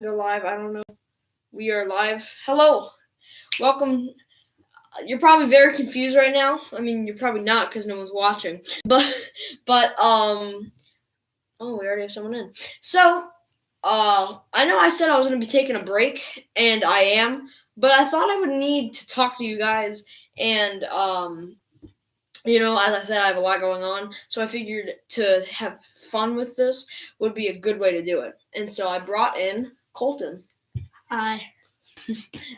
Go live. I don't know. We are live. Hello. Welcome. You're probably very confused right now. I mean, you're probably not because no one's watching. But oh, we already have someone in. So, I know I said I was going to be taking a break, and I am, but I thought I would need to talk to you guys, and as I said, I have a lot going on, so I figured to have fun with this would be a good way to do it. And so I brought in Colton. Hi.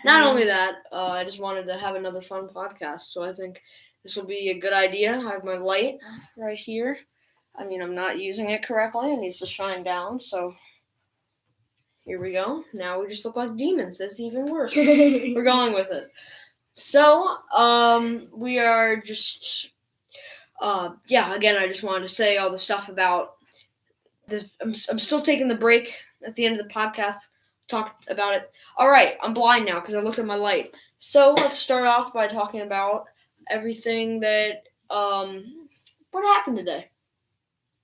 Not only that, I just wanted to have another fun podcast, so I think this will be a good idea. I have my light right here. I mean, I'm not using it correctly. It needs to shine down, so here we go. Now we just look like demons. That's even worse. We're going with it. So, we are just, again, I just wanted to say all the stuff about I'm still taking the break at the end of the podcast. Talk about it. All right, I'm blind now because I looked at my light. So let's start off by talking about everything that what happened today.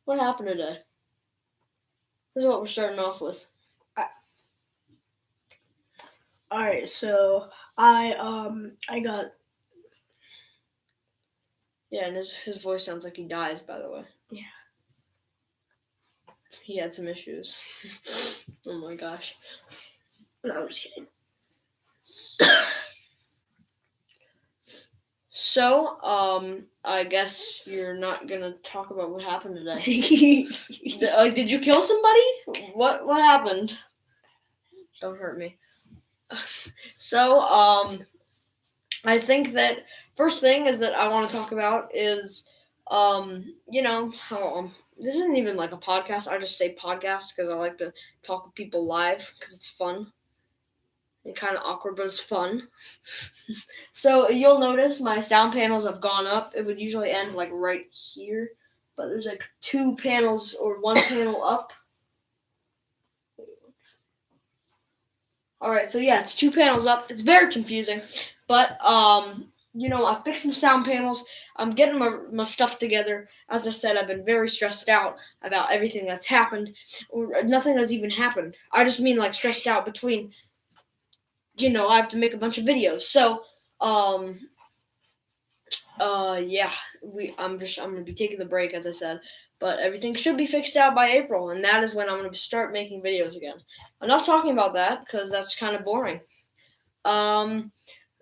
What happened today? This is what we're starting off with. All right, so I got. Yeah, and his voice sounds like he dies. By the way. Yeah. He had some issues. Oh my gosh. No, I'm just kidding. So, I guess you're not gonna talk about what happened today. Did you kill somebody? What happened? Don't hurt me. So, I think that first thing is that I want to talk about is, how this isn't even like a podcast. I just say podcast because I like to talk with people live because it's fun. And kind of awkward, but it's fun. So you'll notice my sound panels have gone up. It would usually end like right here, but there's like 2 panels or 1 panel up. All right, so yeah, it's 2 panels up. It's very confusing, but I fixed some sound panels. I'm getting my stuff together. As I said, I've been very stressed out about everything that's happened, or nothing has even happened. I just mean like stressed out between. I have to make a bunch of videos. So, I'm gonna be taking the break, as I said, but everything should be fixed out by April, and that is when I'm gonna start making videos again. Enough talking about that, because that's kind of boring.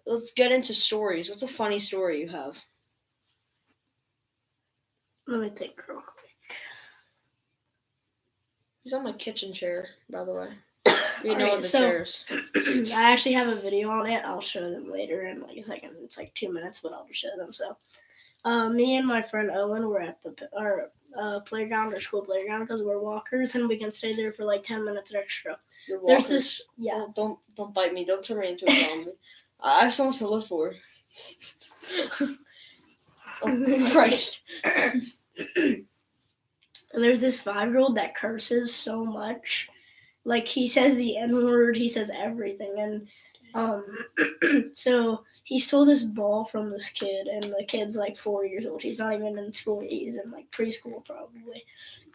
Let's get into stories. What's a funny story you have? Let me think real quick. He's on my kitchen chair, by the way. Chairs. I actually have a video on it. I'll show them later in like a second. It's like 2 minutes, but I'll just show them. So, me and my friend Owen were at our playground or school playground because we're walkers and we can stay there for like 10 minutes extra. There's this, yeah. Don't bite me. Don't turn me into a zombie. I have so much to live for. Oh Christ. And there's this 5-year-old that curses so much. Like, he says the N-word, he says everything, and, so he stole this ball from this kid, and the kid's, like, 4 years old. He's not even in school, he's in, like, preschool, probably,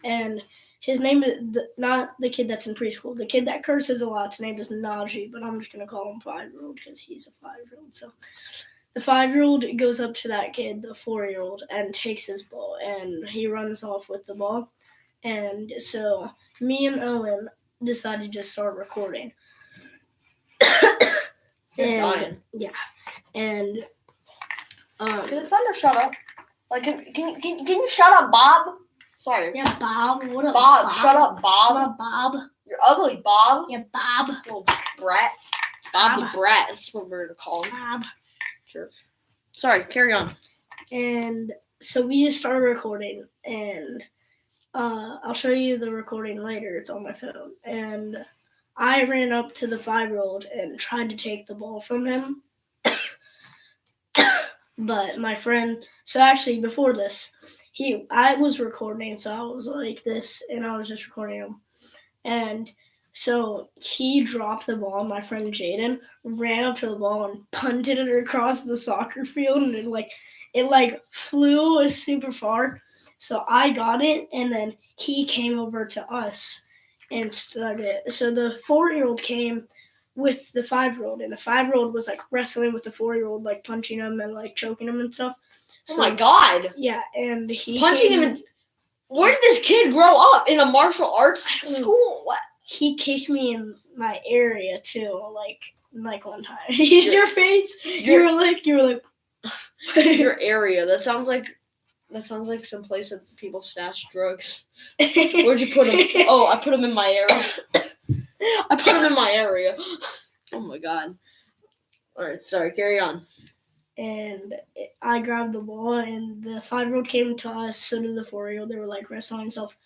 and his name is, not the kid that's in preschool, the kid that curses a lot, his name is Najee, but I'm just gonna call him 5-year-old, because he's a 5-year-old, so the 5-year-old goes up to that kid, the 4-year-old, and takes his ball, and he runs off with the ball, and so me and Owen decided to just start recording. Dying. Yeah, and can the thunder shut up? Like, can you shut up, Bob? Sorry. Yeah, Bob. What up, Bob? Shut up, Bob. What up, Bob? You're ugly, Bob. Yeah, Bob. Little brat. Bob the brat. That's what we're gonna call him. Bob. Sure. Sorry. Carry on. And so we just started recording, and I'll show you the recording later. It's on my phone. And I ran up to the 5-year-old and tried to take the ball from him. But my friend, so actually before this, I was recording, so I was like this, and I was just recording him. And so he dropped the ball, my friend Jaden ran up to the ball and punted it across the soccer field, and it flew super far. So I got it, and then he came over to us, and started. So the 4-year-old came with the 5-year-old, and the 5-year-old was like wrestling with the 4-year-old, like punching him and like choking him and stuff. Oh my God! Yeah, and he punching him. Where did this kid grow up? In a martial arts school? What? He kicked me in my area too, like one time. Your face. You were like. Your area. That sounds like some place that people stash drugs. Where'd you put him? Oh, I put him in my area. I put him in my area. Oh my God. All right, sorry. Carry on. And I grabbed the ball, and the 5-year-old came to us. So did the 4-year-old. They were like wrestling and stuff.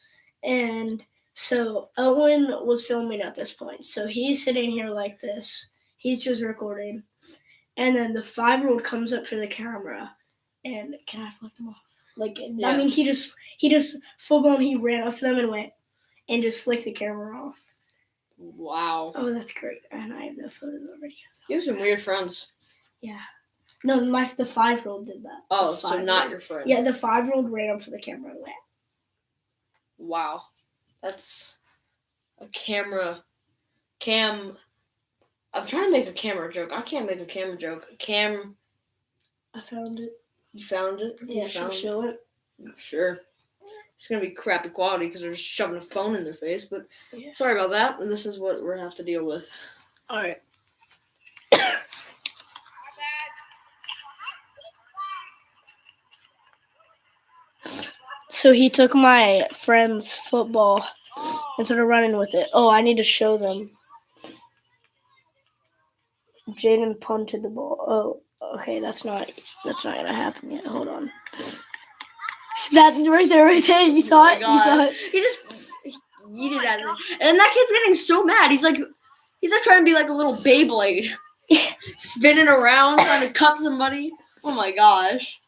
And so Owen was filming at this point. So he's sitting here like this. He's just recording. And then the 5-year-old comes up to the camera, and can I flick them off? Yeah. I mean, he just full blown. He ran up to them and went, and just flicked the camera off. Wow. Oh, that's great. And I have no photos already. So. You have some weird friends. Yeah. No, the 5-year-old did that. Oh, so not your friend. Yeah, the 5-year-old ran up to the camera and went. Wow. That's a camera. I'm trying to make a camera joke. I can't make a camera joke. I found it. You found it? Yeah, should I show it? Sure. It's going to be crappy quality because they're just shoving a phone in their face, but sorry about that. And this is what we're going to have to deal with. All right. So he took my friend's football and started running with it. Oh, I need to show them. Jaden punted the ball. Oh, okay, that's not gonna happen yet. Hold on. That right there. You saw it. You saw it. He just yeeted at him, and that kid's getting so mad. He's like trying to be like a little Beyblade, spinning around trying to cut somebody. Oh my gosh.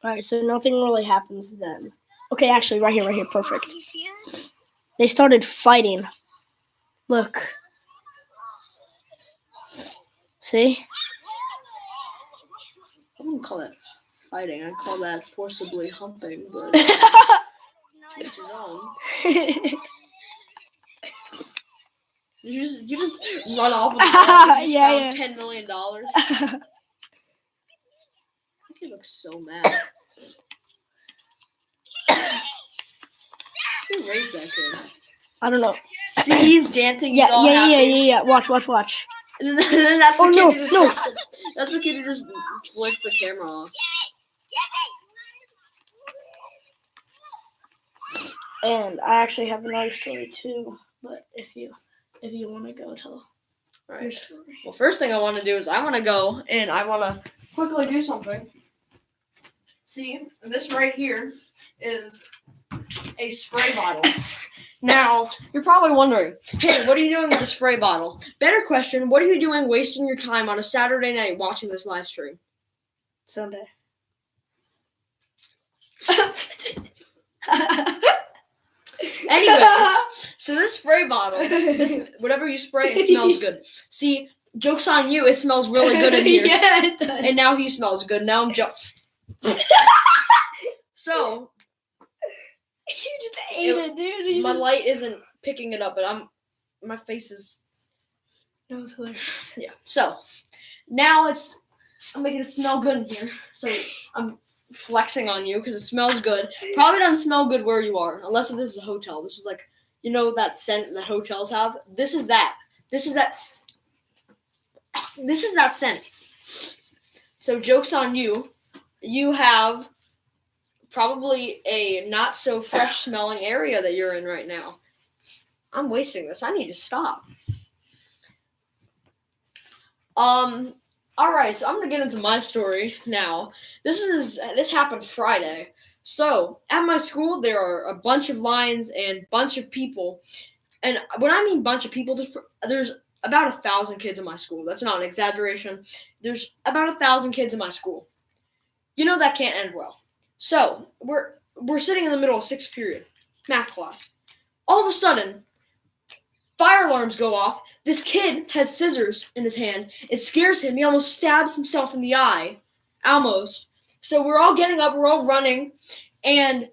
All right, so nothing really happens then. Okay, actually, right here, perfect. They started fighting. Look. See? I wouldn't call that fighting. I'd call that forcibly humping, but to each his own. You just run off with the ball and you found $10 million. He looks so mad. Who raised that kid? I don't know. See, he's dancing. He's all happy. Yeah. Watch. And then that's the kid. No. That's the kid who just flicks the camera off. And I actually have another story too. But if you want to go tell your story. Well, first thing I want to do is I want to go and I want to quickly do something. See, this right here is a spray bottle. Now, you're probably wondering, hey, what are you doing with a spray bottle? Better question, what are you doing wasting your time on a Saturday night watching this live stream? Sunday. Anyways, so this spray bottle, whatever you spray, it smells good. See, joke's on you, it smells really good in here. Yeah, it does. And now he smells good. Now I'm So you just ate it, dude. My light isn't picking it up, but my face is. That was hilarious. Yeah. So now I'm making it smell good in here. So I'm flexing on you because it smells good. Probably doesn't smell good where you are, unless this is a hotel. This is like, that scent that hotels have. This is that. This is that scent. So joke's on you. You have probably a not so fresh smelling area that you're in right now. I'm wasting this. I need to stop. All right, so I'm gonna get into my story now. This happened Friday. So at my school, there are a bunch of lines and bunch of people. And when I mean bunch of people, there's about 1,000 kids in my school. That's not an exaggeration. There's about 1,000 kids in my school. That can't end well. So we're sitting in the middle of 6th period, math class. All of a sudden, fire alarms go off. This kid has scissors in his hand. It scares him. He almost stabs himself in the eye. Almost. So we're all getting up. We're all running. And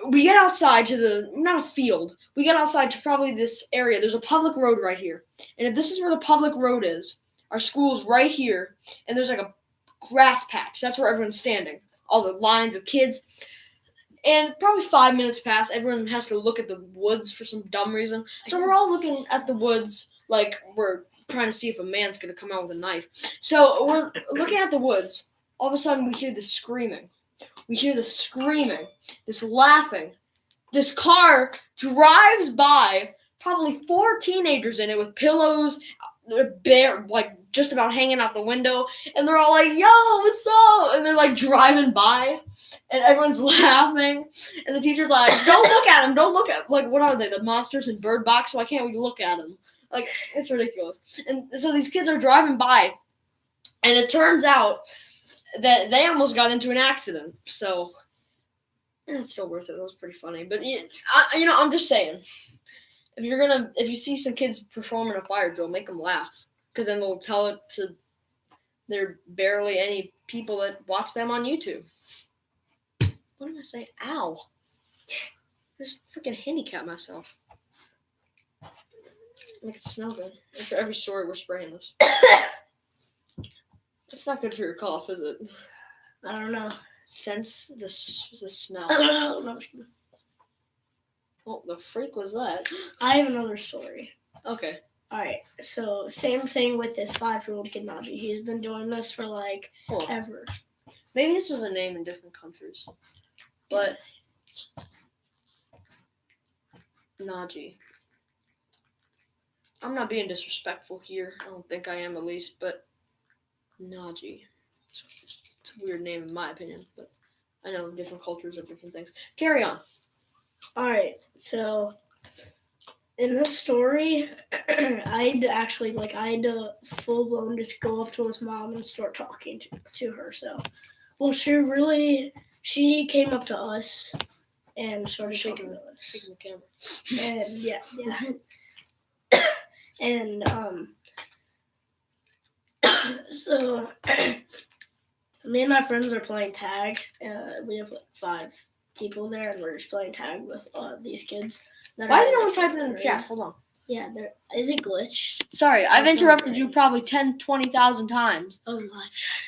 we get outside to not a field. We get outside to probably this area. There's a public road right here. And if this is where the public road is, our school's right here, and there's like a grass patch. That's where everyone's standing. All the lines of kids. And probably 5 minutes pass. Everyone has to look at the woods for some dumb reason. So we're all looking at the woods like we're trying to see if a man's going to come out with a knife. So we're looking at the woods. All of a sudden, we hear this screaming. We hear this screaming, this laughing. This car drives by, probably 4 teenagers in it with pillows, bare, like just about hanging out the window, and they're all like, "Yo, what's up?" And they're like driving by, and everyone's laughing, and the teacher's like, "Don't look at them, don't look at like what are they? The monsters in Bird Box? Why can't we look at them?" Like it's ridiculous. And so these kids are driving by, and it turns out that they almost got into an accident. So it's still worth it. It was pretty funny. But I'm just saying, if you see some kids performing a fire drill, make them laugh, because then they'll tell it to there barely any people that watch them on YouTube. What am I saying? Ow! I just freaking handicapped myself. Make it smell good. After every story, we're spraying this. It's not good for your cough, is it? I don't know. Sense the smell. I don't know. What the freak was that? I have another story. Okay. Alright, so same thing with this 5-year-old kid Najee. He's been doing this for like ever. Maybe this was a name in different countries. But Najee. I'm not being disrespectful here. I don't think I am, at least, but Najee. It's a weird name in my opinion, but I know different cultures have different things. Carry on. Alright, so in this story, I had to full blown just go up to his mom and start talking to her. So, well, she came up to us and started talking to us. Shaking the camera. And yeah. And so me and my friends are playing tag. We have like 5 people there, and we're just playing tag with these kids. Why is no one typing in the chat? Hold on. Yeah, is it glitched? Sorry, I've interrupted you probably 10, 20,000 times. Oh, live chat.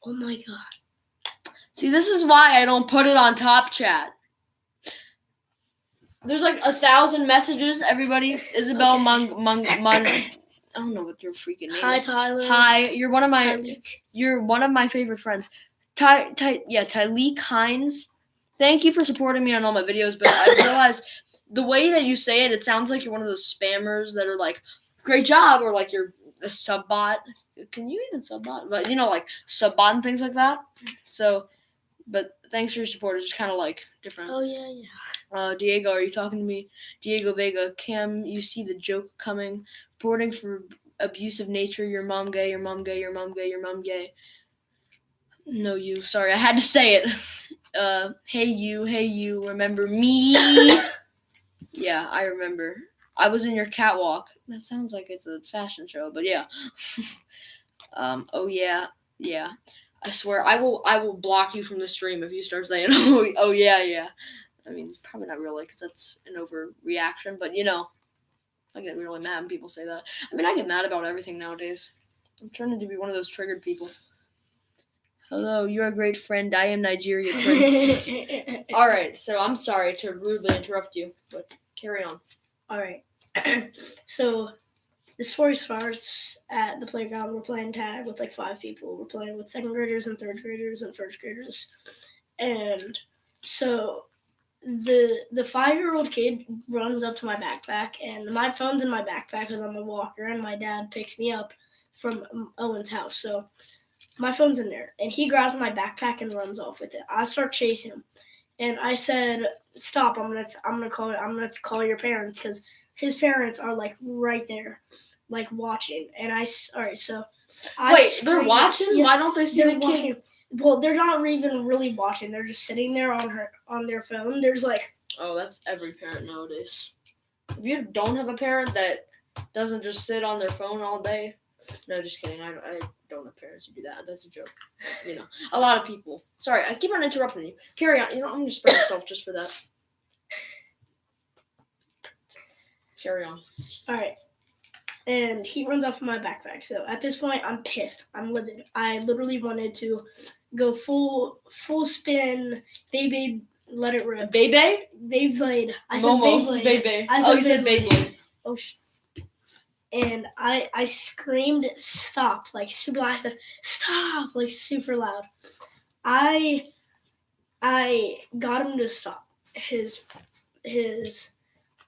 Oh my god. See, this is why I don't put it on top chat. There's like 1,000 messages, everybody. Isabel Okay. Mung. I don't know what your freaking name Hi, is. Tyler. Hi, you're one of my Tyleek. You're one of my favorite friends. Tyleek Hines. Thank you for supporting me on all my videos, but I realized the way that you say it sounds like you're one of those spammers that are like, great job, or like you're a sub bot. Can you even sub bot? But like sub bot and things like that. So, but thanks for your support. It's just kind of like different. Oh, yeah. Diego, are you talking to me? Diego Vega, Cam, you see the joke coming. Reporting for abusive nature. Your mom gay, your mom gay, your mom gay, your mom gay. No, you. Sorry, I had to say it. Hey you, remember me? Yeah, I remember. I was in your catwalk. That sounds like it's a fashion show, but yeah. Oh yeah. I swear, I will block you from the stream if you start saying, oh yeah. I mean, probably not really, because that's an overreaction, but I get really mad when people say that. I mean, I get mad about everything nowadays. I'm turning to be one of those triggered people. Hello, you're a great friend. I am Nigeria Prince. All right, so I'm sorry to rudely interrupt you, but carry on. All right. So the story starts at the playground. We're playing tag with like 5 people. We're playing with 2nd graders and 3rd graders and 1st graders. And so the 5-year-old kid runs up to my backpack, and my phone's in my backpack because I'm a walker, and my dad picks me up from Owen's house. So my phone's in there, and he grabs my backpack and runs off with it. I start chasing him, and I said, "Stop! I'm gonna call your parents," because his parents are like right there, like watching. And they're watching? Yes, why don't they see the watching. kid? Well, they're not even really watching. They're just sitting there on their phone. There's like, oh, that's every parent nowadays. If you don't have a parent that doesn't just sit on their phone all day, No, just kidding. I don't have parents who do that. That's a joke. A lot of people. Sorry, I keep on interrupting you. Carry on. I'm going to spare myself just for that. Carry on. All right. And he runs off of my backpack. So at this point, I'm pissed. I'm livid. I literally wanted to go full spin, Beyblade, let it rip. Beyblade. I said Beyblade. You said Beyblade. Oh, and I screamed, stop, like super loud. I said, stop, like super loud. I got him to stop.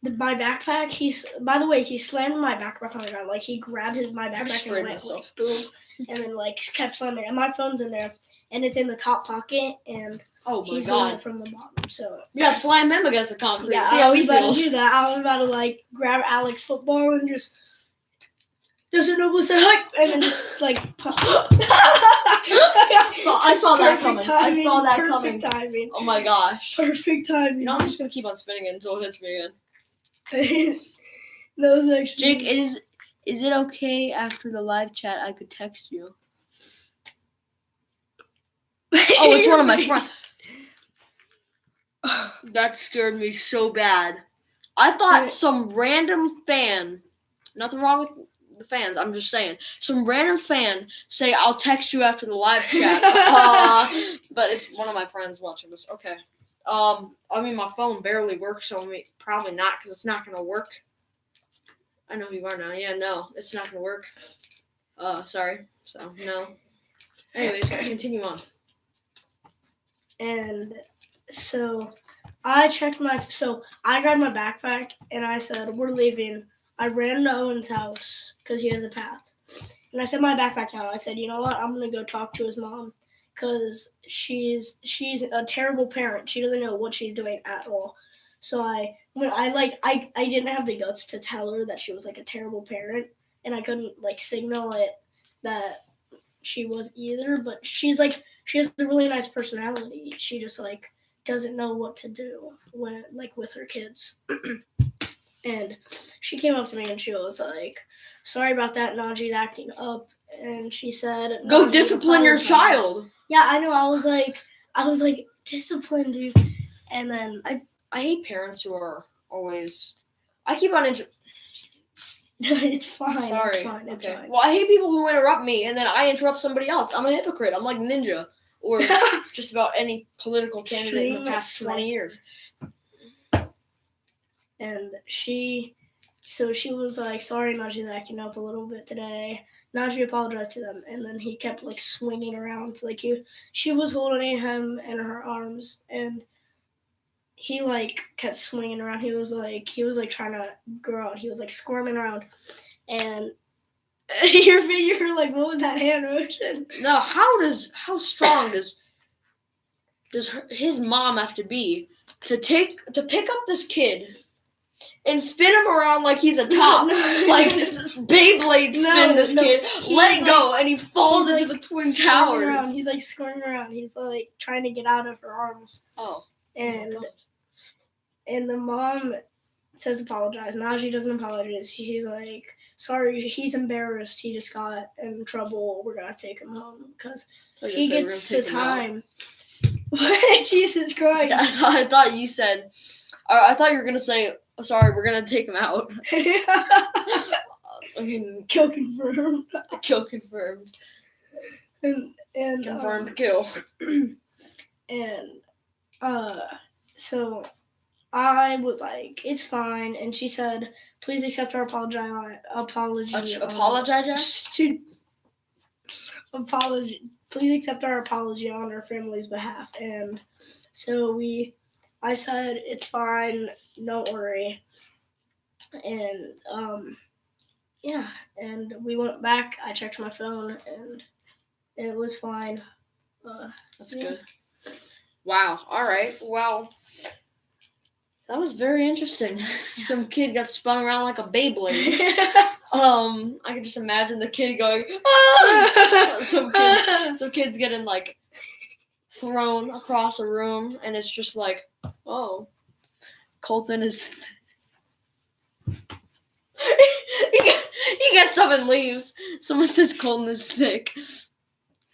My backpack, he slammed my backpack on the ground. Like, he grabbed my backpack and went, like, boom, and then, like, kept slamming. And my phone's in there, and it's in the top pocket, and he's doing it from the bottom. So yeah, slam him against the concrete. Yeah, see how he about feels. to do that. I was about to, like, grab Alex's football and just noble say hi, and then just, like, pump. I saw that coming. Timing, I saw that coming. Perfect timing. Oh my gosh. Perfect timing. I'm just gonna keep on spinning it until it hits me again. That was actually... Jake, is it okay after the live chat I could text you? Oh, it's one of my friends. That scared me so bad. I thought some random fan, nothing wrong with the fans, I'm just saying, some random fan say, I'll text you after the live chat. But it's one of my friends watching this. Okay. My phone barely works, so probably not, because it's not going to work. I know who you are now. Yeah, no, it's not going to work. Sorry. So, no. Anyways, continue on. And so I grabbed my backpack, and I said, we're leaving. I ran to Owen's house, because he has a path. And I set my backpack down. I said, you know what? I'm going to go talk to his mom. Because she's a terrible parent. She doesn't know what she's doing at all. So I didn't have the guts to tell her that she was like a terrible parent, and I couldn't like signal it that she was either. But she has a really nice personality. She just like doesn't know what to do when like with her kids. And she came up to me and she was like, sorry about that, Najee's acting up. And she said, go discipline your child. Yeah, I know. I was like, discipline, dude. And then I hate parents who are always. I keep on It's fine. Sorry. It's fine. Well, I hate people who interrupt me and then I interrupt somebody else. I'm a hypocrite. I'm like Ninja or just about any political candidate in the past 20 years. And she was like, sorry, Najee's acting up a little bit today. Najee apologized to them, and then he kept like swinging around. Like she was holding him in her arms, and he like kept swinging around. He was like trying to grow out. He was like squirming around, and you're like, what was that hand motion? No, how strong does his mom have to be to pick up this kid and spin him around like he's a top? Like this Beyblade spin kid, let it go, and he falls into the Twin Towers. He's like squirming around. He's like trying to get out of her arms. Oh. And the mom says apologize. Najee doesn't apologize. She's like, sorry, he's embarrassed. He just got in trouble. We're going to take him home because he gets the time. Jesus Christ. I thought you said, I thought you were going to say, sorry, we're going to take him out. Kill confirmed. Kill confirmed. And confirmed kill. And so I was like, it's fine. And she said, please accept our apology. Please accept our apology on our family's behalf. And so I said, it's fine. Don't worry. And, yeah. And we went back. I checked my phone and it was fine. That's good. Wow. All right. Well, that was very interesting. Some kid got spun around like a Beyblade. I can just imagine the kid going, ah! Some kids getting like thrown across a room, and it's just like, oh, Kolton is. He gets up and leaves. Someone says Colton is thick.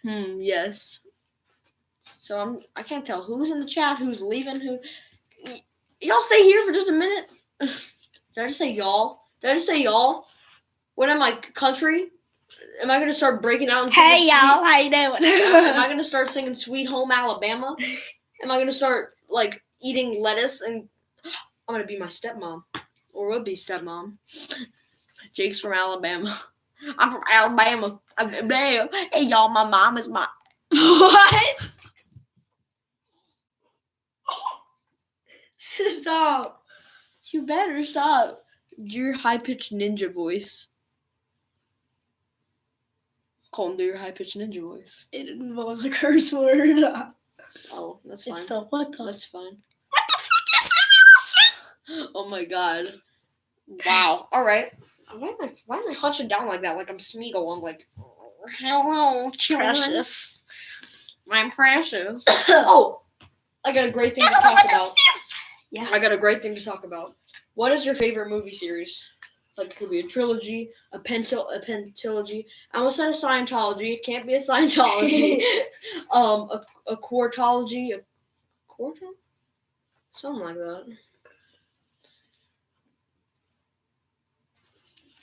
Yes. So I can't tell who's in the chat, who's leaving, who. Y'all stay here for just a minute. Did I just say y'all? When I'm like country, am I gonna start breaking out and singing Hey y'all, how you doing? Am I gonna start singing Sweet Home Alabama? Am I gonna start like eating lettuce and I'm gonna be my stepmom, or would be stepmom? Jake's from Alabama. I'm from Alabama. Hey y'all, my mom is my. What? Stop. You better stop. Your high-pitched ninja voice. Colton, do your high-pitched ninja voice. It involves a curse word. Oh, that's fine. It's so what the? That's fine. What the fuck is Oh my god. Wow. All right. Why am I hunching down like that? Like I'm Smeagol. I'm like, hello, children. Precious. My precious. Oh, I got a great thing to talk about. Yeah. I got a great thing to talk about. What is your favorite movie series? Like it could be a trilogy, a pentilogy. I almost said a Scientology. It can't be a Scientology. A quartology. A quartal? Something like that.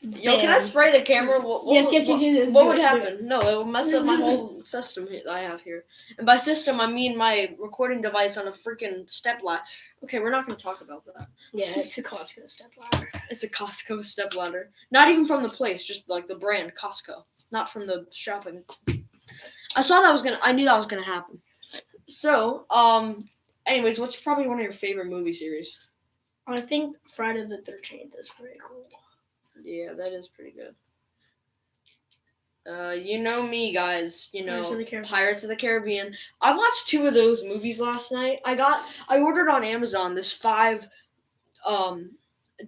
Yo, can I spray the camera? Yes. What would happen? No, it will mess up my whole system I have here. And by system, I mean my recording device on a freaking stepladder. Okay, we're not going to talk about that. Yeah, it's a Costco stepladder. It's a Costco stepladder. Not even from the place, just like the brand Costco. Not from the shopping. I knew that was going to happen. So, anyways, what's probably one of your favorite movie series? I think Friday the 13th is pretty cool. Yeah, that is pretty good. You know me, guys. You know, Pirates of the Caribbean. I watched 2 of those movies last night. I ordered on Amazon this 5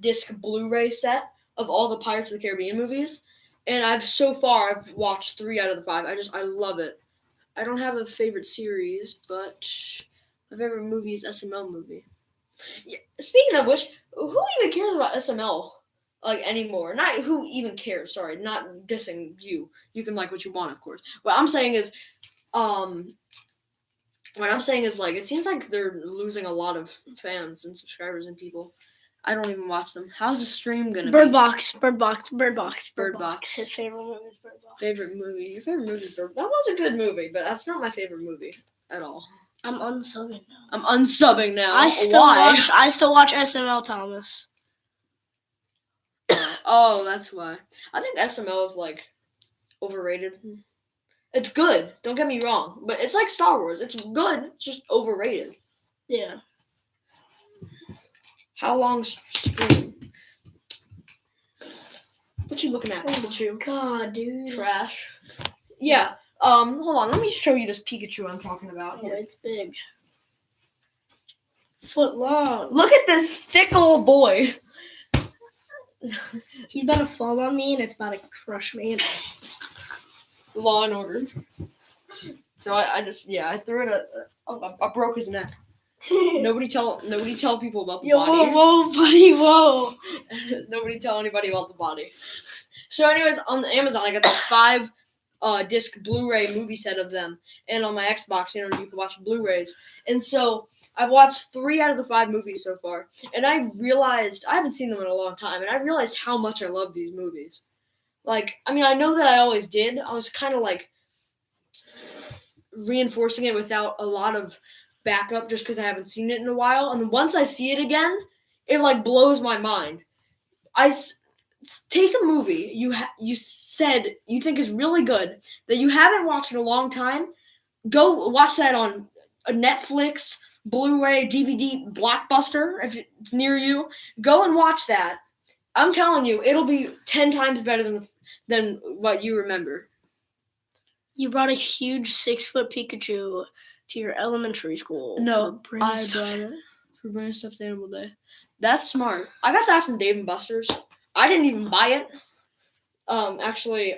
disc Blu-ray set of all the Pirates of the Caribbean movies, and I've watched 3 out of the 5. I love it. I don't have a favorite series, but my favorite movie is SML movie. Yeah, speaking of which, who even cares about SML? Like anymore. Not who even cares, sorry, not dissing you. You can like what you want, of course. What I'm saying is like it seems like they're losing a lot of fans and subscribers and people. I don't even watch them. How's the stream gonna Bird be? Box. His favorite movie is Bird Box. Favorite movie. Your favorite movie is Bird Box. That was a good movie, but that's not my favorite movie at all. I'm unsubbing now. I still watch SML Thomas. Oh, that's why. I think SML is like overrated. It's good. Don't get me wrong, but it's like Star Wars. It's good. It's just overrated. Yeah. How long's stream? What you looking at, Pikachu? God, dude. Trash. Yeah. Hold on. Let me show you this Pikachu I'm talking about. Oh, it's big. Foot long. Look at this thick old boy. He's about to fall on me and it's about to crush me. Law and Order. So I threw it I broke his neck. Nobody tell people about the body. Whoa, buddy, whoa. Nobody tell anybody about the body. So anyways, on Amazon I got the 5 disc Blu-ray movie set of them, and on my Xbox, you can watch Blu-rays. And so I've watched 3 out of the 5 movies so far, and I realized I haven't seen them in a long time, and I realized how much I love these movies. Like, I mean, I know that I always did. I was kind of like reinforcing it without a lot of backup, just because I haven't seen it in a while. And once I see it again, it like blows my mind. Take a movie you said you think is really good that you haven't watched in a long time. Go watch that on a Netflix, Blu-ray, DVD, Blockbuster if it's near you. Go and watch that. I'm telling you, it'll be 10 times better than what you remember. You brought a huge 6-foot Pikachu to your elementary school. No, I brought it for Brain Stuffed Animal Day. That's smart. I got that from Dave & Buster's. I didn't even buy it. Actually,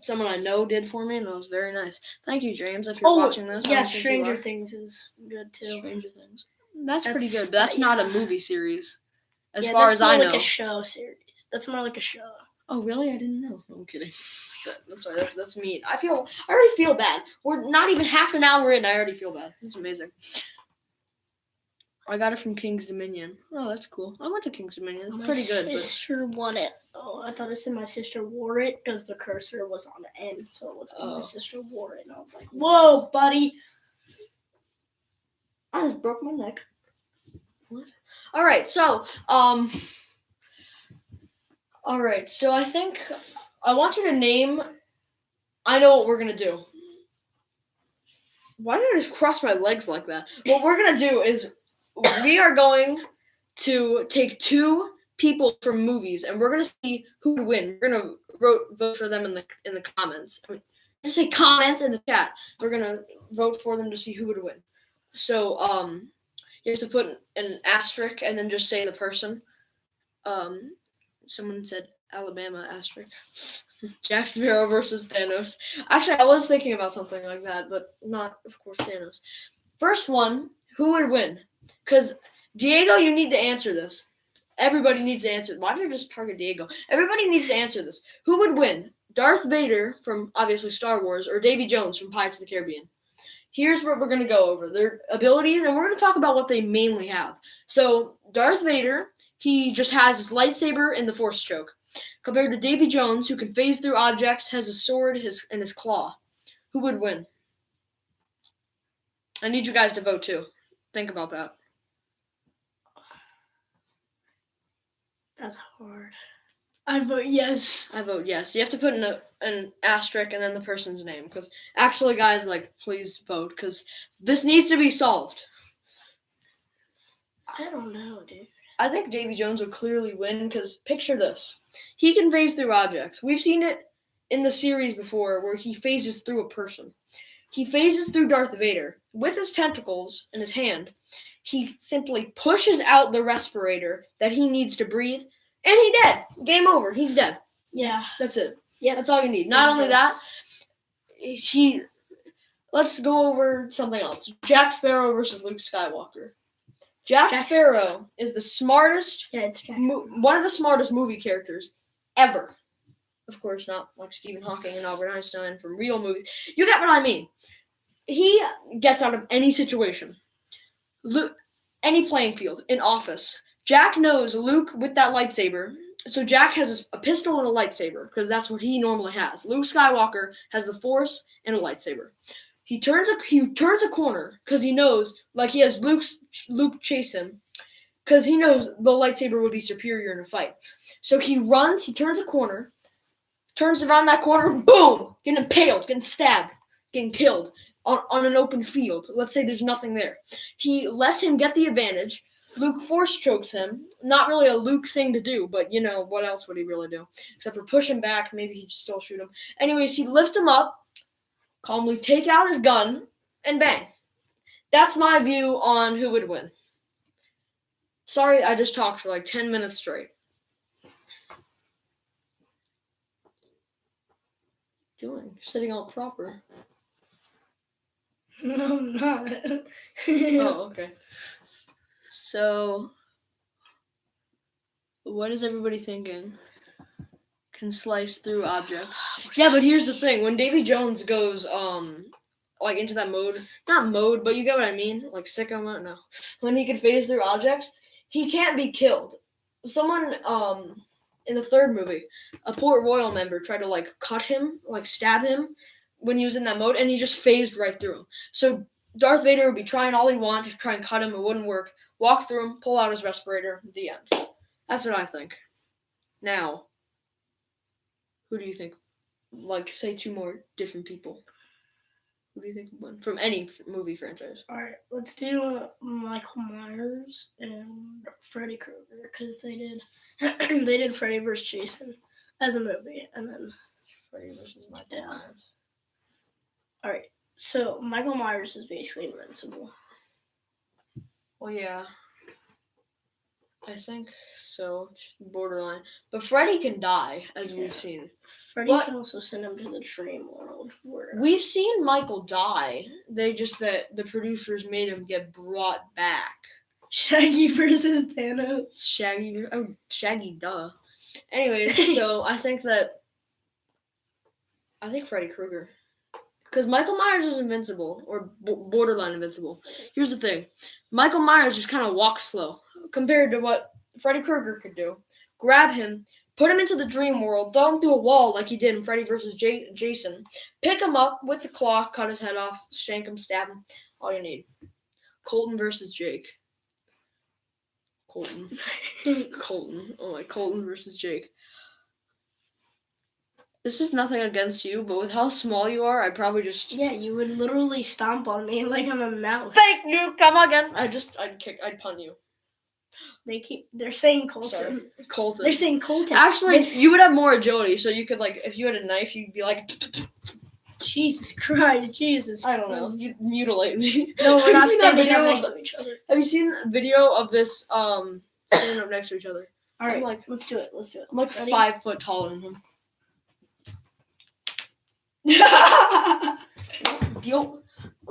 someone I know did for me, and it was very nice. Thank you, James, if you're watching this. Yeah, Stranger Things is good, too. Stranger Things. That's pretty good, but that's not a movie series, as far as I know. That's more like a show series. That's more like a show. Oh, really? I didn't know. I'm kidding. I'm sorry. That's mean. I already feel bad. We're not even half an hour in. I already feel bad. It's amazing. I got it from King's Dominion. Oh, that's cool. I went to King's Dominion. It's pretty good. My sister won it. Oh, I thought it said my sister wore it because the cursor was on the end, so it was my sister wore it, and I was like, "Whoa, buddy!" I just broke my neck. What? All right, so I think I want you to name. I know what we're gonna do. Why did I just cross my legs like that? What we're gonna do is we are going to take two people from movies, and we're gonna see who would win. We're gonna vote for them in the comments. Just say comments in the chat. We're gonna vote for them to see who would win. So you have to put an asterisk and then just say the person. Someone said Alabama asterisk. Jack Sparrow versus Thanos. Actually, I was thinking about something like that, but not, of course, Thanos. First one, who would win? Because Diego, you need to answer this. Everybody needs to answer. Why did I just target Diego? Everybody needs to answer this. Who would win? Darth Vader from, obviously, Star Wars, or Davy Jones from Pirates of the Caribbean? Here's what we're going to go over. Their abilities, and we're going to talk about what they mainly have. So, Darth Vader, he just has his lightsaber and the Force choke. Compared to Davy Jones, who can phase through objects, has a sword and his claw. Who would win? I need you guys to vote, too. Think about that. That's hard. I vote yes. I vote yes. You have to put in an asterisk and then the person's name. Because actually, guys, please vote. Because this needs to be solved. I don't know, dude. I think Davy Jones would clearly win. Because picture this. He can phase through objects. We've seen it in the series before where he phases through a person. He phases through Darth Vader. With his tentacles in his hand, he simply pushes out the respirator that he needs to breathe. And he's dead. Game over. He's dead. Yeah. That's it. Yeah. That's all you need. Not only that, let's go over something else. Jack Sparrow versus Luke Skywalker. Jack Sparrow is the smartest, it's Jack one of the smartest movie characters ever. Of course, not like Stephen Hawking and Albert Einstein from real movies. You get what I mean. He gets out of any situation. Any playing field, in office. Jack knows Luke with that lightsaber. So Jack has a pistol and a lightsaber because that's what he normally has. Luke Skywalker has the Force and a lightsaber. He turns a corner because he knows, he has Luke chase him because he knows the lightsaber would be superior in a fight. So he runs. He turns a corner, turns around that corner, boom, getting impaled, getting stabbed, getting killed on an open field. Let's say there's nothing there. He lets him get the advantage. Luke Force chokes him. Not really a Luke thing to do, but, what else would he really do? Except for push him back. Maybe he'd still shoot him. Anyways, he'd lift him up, calmly take out his gun, and bang. That's my view on who would win. Sorry, I just talked for 10 minutes straight. What are you doing? You're sitting all proper. No, I'm not. Oh, okay. So, what is everybody thinking? Can slice through objects. Yeah, but here's the thing. When Davy Jones goes, into that mode, not mode, but you get what I mean? Sicko mode? No. When he can phase through objects, he can't be killed. Someone, in the third movie, a Port Royal member tried to, cut him, stab him when he was in that mode, and he just phased right through him. So, Darth Vader would be trying all he wanted to try and cut him. It wouldn't work. Walk through him, pull out his respirator, the end. That's what I think. Now, who do you think? Say two more different people. Who do you think would win? From any movie franchise. Alright, let's do Michael Myers and Freddy Krueger, because they did Freddy vs. Jason as a movie, and then Freddy versus Michael Myers. Alright, so Michael Myers is basically invincible. Well, yeah. I think so. Borderline. But Freddy can die, as we've seen. Freddy can also send him to the dream world. We've seen Michael die. They just that the producers made him get brought back. Shaggy versus Thanos. Shaggy, duh. Anyways, so I think Freddy Krueger. Because Michael Myers is invincible, or borderline invincible. Here's the thing. Michael Myers just kind of walks slow compared to what Freddy Krueger could do. Grab him, put him into the dream world, throw him through a wall like he did in Freddy vs. Jason. Pick him up with the claw, cut his head off, shank him, stab him. All you need. Kolton versus Jake. Kolton. Oh my, Kolton versus Jake. This is nothing against you, but with how small you are, I'd probably just... Yeah, you would literally stomp on me like I'm a mouse. Thank you! Come again! I'd punt you. They're saying Colton. Sorry. Kolton. They're saying Colton. Actually, you would have more agility, so you could, like, if you had a knife, you'd be like... Jesus Christ, Jesus I don't know. You'd mutilate me. No, we're not standing up next to each other. Have you seen a video of this, standing up next to each other? Alright, let's do it. I'm like Ready? 5 foot taller than him. Deal.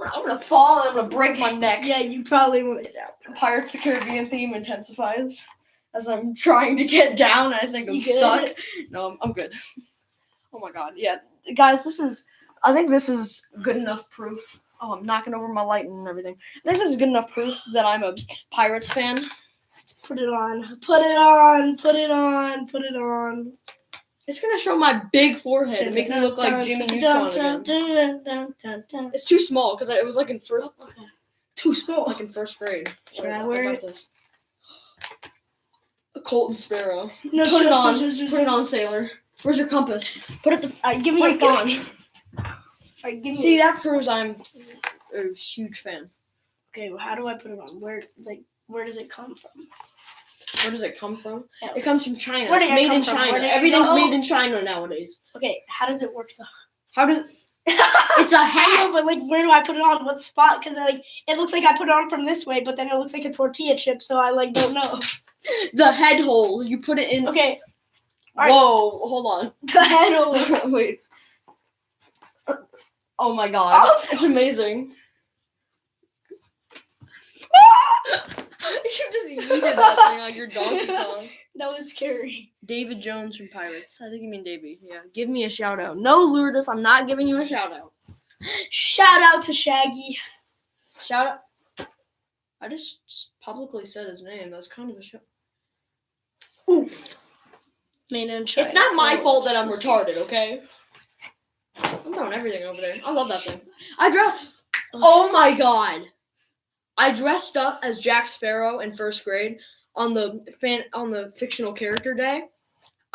I'm gonna fall and I'm gonna break my neck. Yeah, you probably want it out. Pirates of the Caribbean theme intensifies as I'm trying to get down. I think I'm stuck. No, I'm good. Oh my god, yeah, guys, I think this is good enough proof. Oh, I'm knocking over my light and everything. I think this is good enough proof that I'm a Pirates fan. Put it on. Put it on. Put it on. Put it on. It's gonna show my big forehead and make me look like Jimmy Neutron again. It's too small because it was like in first. Too small. Like in first grade. Should I wear it? This. A Colton Sparrow. No, Put it on. Put it on, sailor. Where's your compass? Put it. Give me a phone. See, that proves I'm a huge fan. Okay, well, how do I put it on? Where does it come from? Where does it come from? Yeah. It comes from China. Where It's did it made come in from? China. Where did it Everything's go? made in China nowadays. Okay, how does it work though? How does? It's a I hat. know, but like, where do I put it on? What spot? Because it looks like I put it on from this way, but then it looks like a tortilla chip, so I don't know. The head hole. You put it in. Okay. All right. Whoa! Hold on. The head hole. Wait. Oh my god! Oh. It's amazing. You just yeeted that thing like you're Donkey Kong. That was scary. David Jones from Pirates. I think you mean Davey. Yeah. Give me a shout out. No, Lourdes, I'm not giving you a shout out. Shout out to Shaggy. Shout out. I just publicly said his name. That's kind of a show. Oof. Made in China. It's not my fault that I'm retarded, okay? I'm throwing everything over there. I love that thing. Oh my god. I dressed up as Jack Sparrow in first grade on the fictional character day.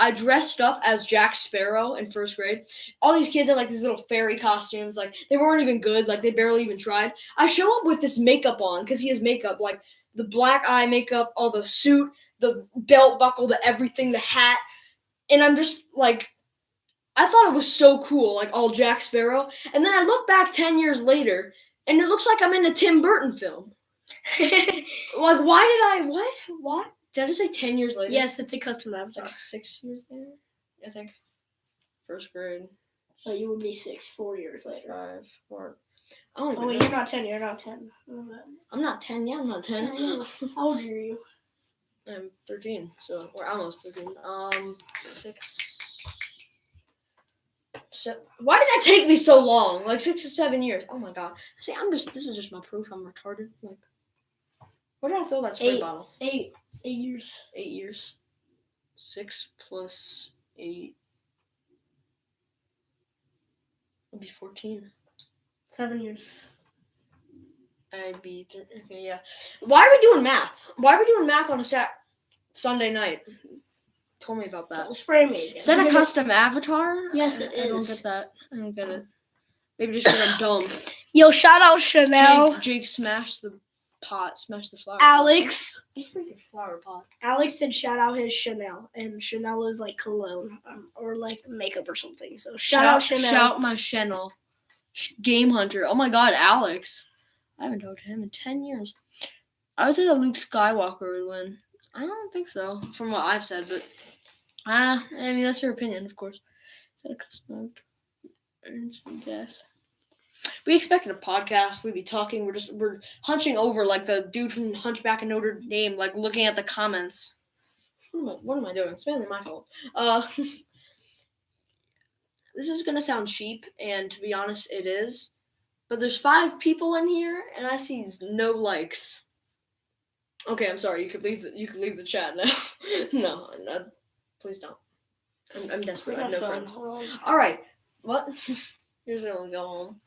I dressed up as Jack Sparrow in first grade. All these kids had like these little fairy costumes. Like they weren't even good. Like they barely even tried. I show up with this makeup on because he has makeup, like the black eye makeup, all the suit, the belt buckle, the everything, the hat, and I'm just like, I thought it was so cool, like all Jack Sparrow. And then I look back 10 years later, and it looks like I'm in a Tim Burton film. Like, why did I? What? Did I just say 10 years later? Yes, it's a custom avatar. Like 6 years later? I think. First grade. So you would be 4 years later. 5, 4. I don't even Oh, wait, know. you're not 10. You're not 10. I'm not 10. Yeah, I'm not 10. How old are you? I'm 13. So we're almost 13. 6. Why did that take me so long? Like 6 to 7 years. Oh my god. See, this is just my proof I'm retarded. Like, where did I throw that spray bottle? 8 years. 8 years. 6 plus 8 would be 14. 7 years. I'd be 13. Okay, yeah. Why are we doing math? Why are we doing math on a Sunday night? Tell me about that. Spray me again. Is that a custom avatar? Yes, it is. I don't get that. I don't get it. Maybe just because I'm dumb. Yo, shout out Chanel. Jake smashed the pot. Smashed the flower Alex. pot. You freaking flower pot. Alex said shout out his Chanel. And Chanel is like cologne or like makeup or something. So shout out Chanel. Shout my Chanel. Game Hunter. Oh my god, Alex. I haven't talked to him in 10 years. I would say that Luke Skywalker would win. I don't think so, from what I've said, but I mean that's your opinion, of course. Is that a custom death? We expected a podcast. We'd be talking. We're hunching over like the dude from Hunchback of Notre Dame, like looking at the comments. What am I doing? It's mainly my fault. This is gonna sound cheap, and to be honest, it is. But there's 5 people in here, and I see no likes. Okay, I'm sorry. You could leave the chat now. no, please don't. I'm desperate. I have no friends. All right. What? You're gonna go home.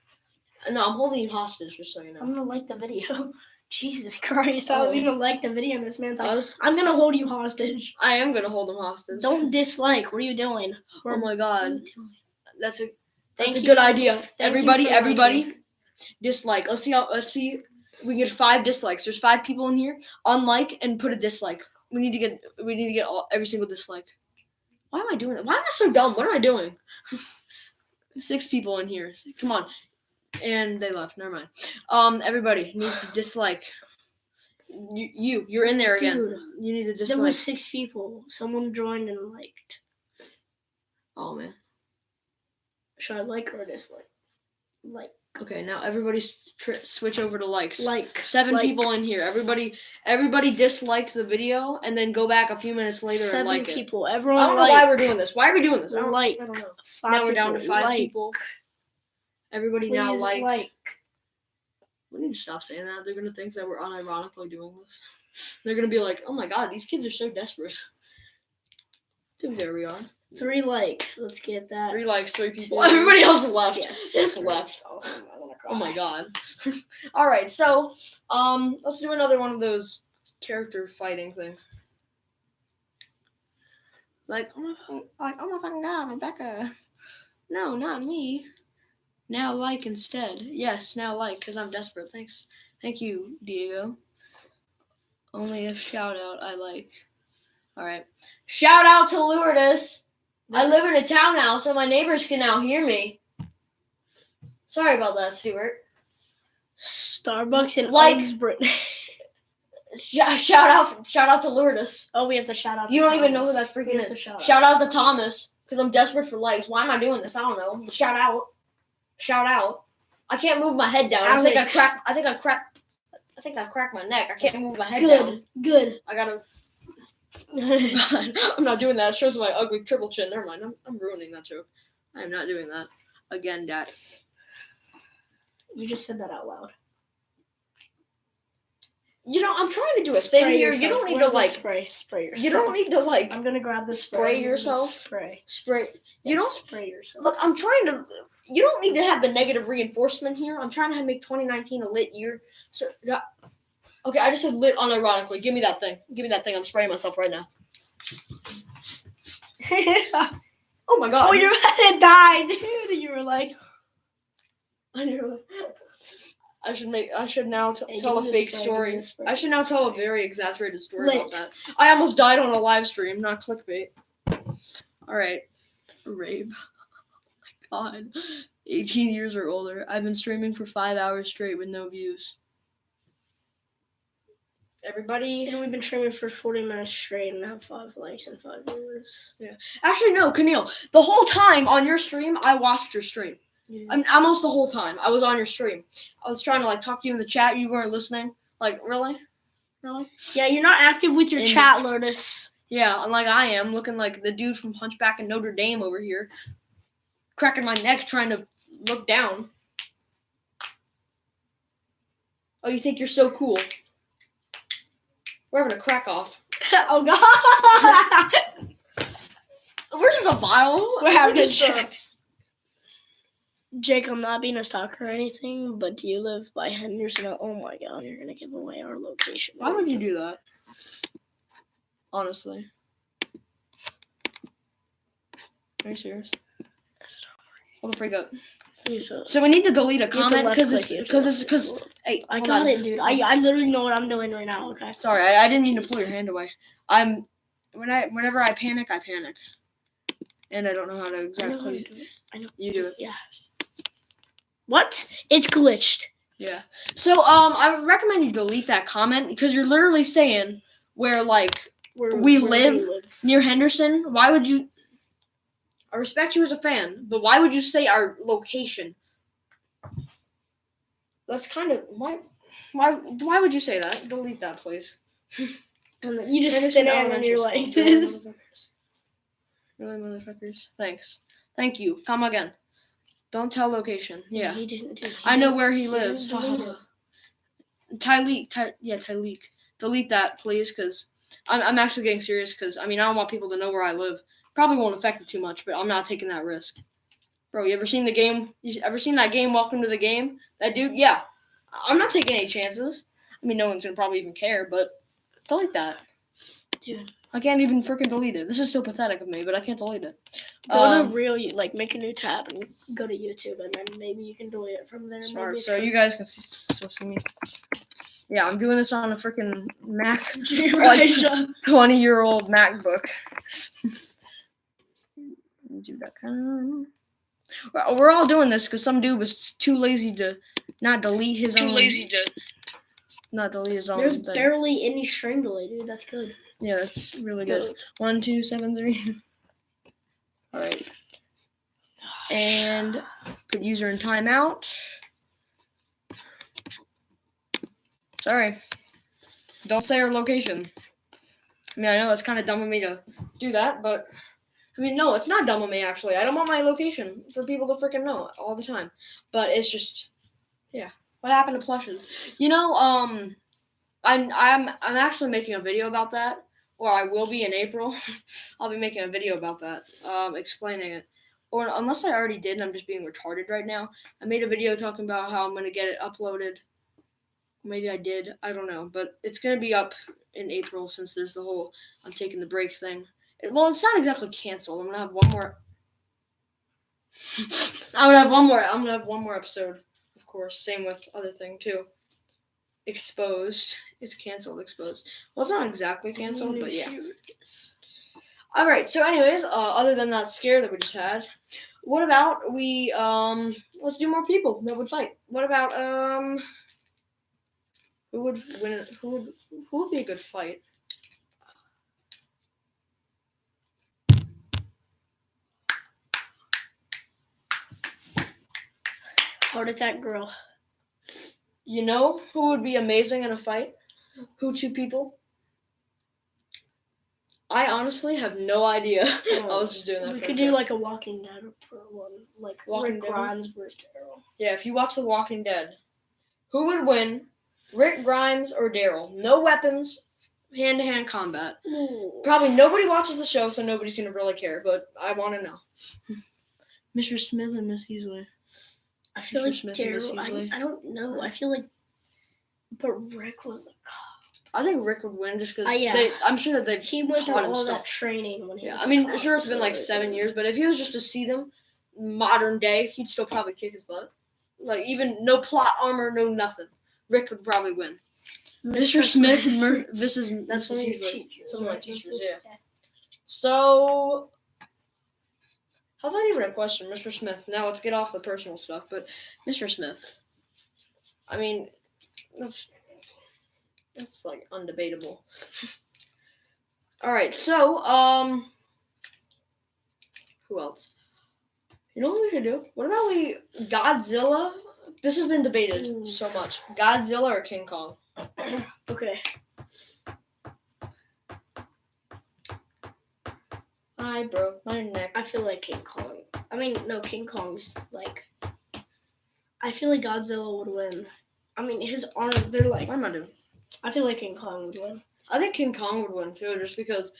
No, I'm holding you hostage, just so you know. I'm gonna like the video. Jesus Christ! I was gonna like the video, and this man's like, "I'm gonna hold you hostage." I am gonna hold him hostage. Don't dislike. What are you doing? Oh my God, that's a Thank good idea. Everybody, liking. dislike. Let's see. We get 5 dislikes. There's 5 people in here. Unlike and put a dislike. We need to get every single dislike. Why am I doing that? Why am I so dumb? What am I doing? 6 people in here. Come on. And they left. Never mind. Everybody needs to dislike. You're in there again. Dude, you need to dislike. There were 6 people. Someone joined and liked. Oh man. Should I like or dislike? Like. Okay, now everybody switch over to likes. Like 7 people in here. Everybody dislike the video and then go back a few minutes later and like it. 7 people. Everyone. I don't know why we're doing this. Why are we doing this? I don't know. Now we're down to 5 people. Everybody Please now like. We need to stop saying that. They're gonna think that we're unironically doing this. They're gonna be like, "Oh my God, these kids are so desperate." Dude, there we are. 3 likes. Let's get that. 3 likes, 3 people. Everybody else left. Yes. Just left. Oh my God. All right, so let's do another one of those character fighting things. Like, oh my fucking God, Rebecca. No, not me. Now like instead. Yes, now like, because I'm desperate. Thanks. Thank you, Diego. Only a shout out I like. All right. Shout out to Lourdes. I live in a townhouse, so my neighbors can now hear me. Sorry about that, Stuart. Starbucks in Uxbridge. Shout out to Lourdes. Oh, we have to shout out. You don't even know who that freaking is. Shout out to Thomas, because I'm desperate for likes. Why am I doing this? I don't know. Shout out. I can't move my head down. Alex. I think I've cracked my neck. I can't move my head down. Good. I gotta. I'm not doing that. It shows my ugly triple chin. Never mind. I'm ruining that joke. I am not doing that again, Dad. You just said that out loud. I'm trying to do a thing here. You don't need to like spray yourself. You don't need to like. I'm gonna grab the spray yourself. Spray. You don't spray yourself. Look, I'm trying to. You don't need to have the negative reinforcement here. I'm trying to make 2019 a lit year. So, okay, I just said lit unironically. Give me that thing. I'm spraying myself right now. Oh my God. Oh, your head died, dude. You were like. I should now tell a fake story. I should now tell a very exaggerated story about that. I almost died on a live stream, not clickbait. All right. Rabe. Oh my God. 18 years or older. I've been streaming for 5 hours straight with no views. Everybody. And we've been streaming for 40 minutes straight and have 5 likes and 5 viewers. Yeah. Actually, no, Keneal. The whole time on your stream, I watched your stream. Yeah. I mean, almost the whole time. I was on your stream. I was trying to like talk to you in the chat. You weren't listening. Like, really? Yeah, you're not active with your chat, Lourdes. Yeah, unlike I am, looking like the dude from Hunchback in Notre Dame over here. Cracking my neck trying to look down. Oh, you think you're so cool? We're having a crack off. Oh, God. Where's the bottle? We're having a check. Jake, I'm not being a stalker or anything, but do you live by Henderson? Oh my God, you're gonna give away our location. Why would you do that? Honestly. Are you serious? Hold the freak up. So we need to delete a comment because hey, I got it, dude. I literally know what I'm doing right now. Okay. Sorry, I didn't mean to pull your hand away. Whenever I panic, and I don't know how to exactly. I know. You do it. Yeah. What? It's glitched. Yeah. So I would recommend you delete that comment because you're literally saying where we live near Henderson. Why would you? I respect you as a fan, but why would you say our location? That's kind of why would you say that? Delete that, please. And then you just Henderson stand and Elementary you're School. like Really, this. motherfuckers. Really, motherfuckers. Thanks. Thank you. Come again. Don't tell location. Yeah. He didn't. Dude, I know where he didn't lives. delete it. Tyleek. Delete that, please, because I'm actually getting serious. Because I don't want people to know where I live. Probably won't affect it too much, but I'm not taking that risk. Bro, you ever seen the game? You ever seen that game? Welcome to the Game. That dude. Yeah, I'm not taking any chances. No one's gonna probably even care, but delete that, dude. I can't even freaking delete it. This is so pathetic of me, but I can't delete it. Go to make a new tab and go to YouTube, and then maybe you can delete it from there. Smart. So you guys can still see me. Yeah, I'm doing this on a freaking Mac, like 20-year-old MacBook. We're all doing this because some dude was too lazy to not delete his own. There's thing. barely any string delay, dude. That's good. Yeah, that's really good. 1, 2, 7, 3. All right. And put user in timeout. Sorry. Don't say our location. I know that's kind of dumb of me to do that, but no, it's not dumb of me actually. I don't want my location for people to freaking know all the time. But it's just, yeah. What happened to plushes? I'm actually making a video about that, or I will be in April. I'll be making a video about that, explaining it. Or unless I already did and I'm just being retarded right now. I made a video talking about how I'm going to get it uploaded. Maybe I did. I don't know. But it's going to be up in April since there's the whole I'm taking the break thing. Well, it's not exactly canceled. I'm going to have one more. I'm going to have one more episode, of course. Same with other thing, too. Exposed. It's canceled, exposed. Well, it's not exactly canceled, but yeah. All right. So, anyways, other than that scare that we just had, what about we let's do more people that would fight. What about who would win? Who would be a good fight? Heart attack girl. You know who would be amazing in a fight? Who two people? I honestly have no idea. I was just doing that. We could do like a Walking Dead one, like Rick Grimes versus Daryl. Yeah, if you watch The Walking Dead, who would win, Rick Grimes or Daryl? No weapons, hand-to-hand combat. Ooh. Probably nobody watches the show, so nobody's gonna really care. But I want to know. Mr. Smith and Miss Heasley. I feel like Daryl. I don't know. I feel like, but Rick was a cop. I think Rick would win just because I'm sure that he went through all that training when he was a cop, sure it's been like 7 years, but if he was just to see them modern day, he'd still probably kick his butt. Like even no plot armor, no nothing. Rick would probably win. Mr. Smith, that's Miss Heasley. Some of my teachers, yeah. So how's that even a question, Mr. Smith? Now let's get off the personal stuff, but Mr. Smith. That's like undebatable. All right, so who else? You know what we should do? What about Godzilla? This has been debated so much. Godzilla or King Kong? Okay. I broke my neck. I feel like King Kong. King Kong's like. I feel like Godzilla would win. His arms, they're like. What am I doing? I feel like King Kong would win. I think King Kong would win too, just because.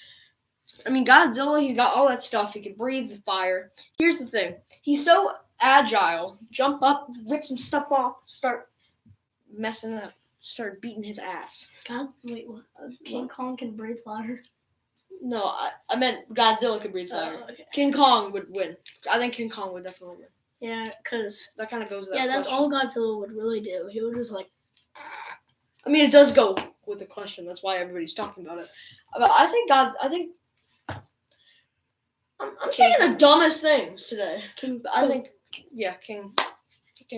Godzilla, he's got all that stuff. He can breathe the fire. Here's the thing. He's so agile. Jump up, rip some stuff off, start messing up, start beating his ass. Wait, what? King Kong can breathe fire? No, I meant Godzilla could breathe fire. Okay. King Kong would win. I think King Kong would definitely win. Yeah, because... That kind of goes with that that's question. all Godzilla would really do. He would just like... It does go with the question. That's why everybody's talking about it. But I'm saying the dumbest things today. King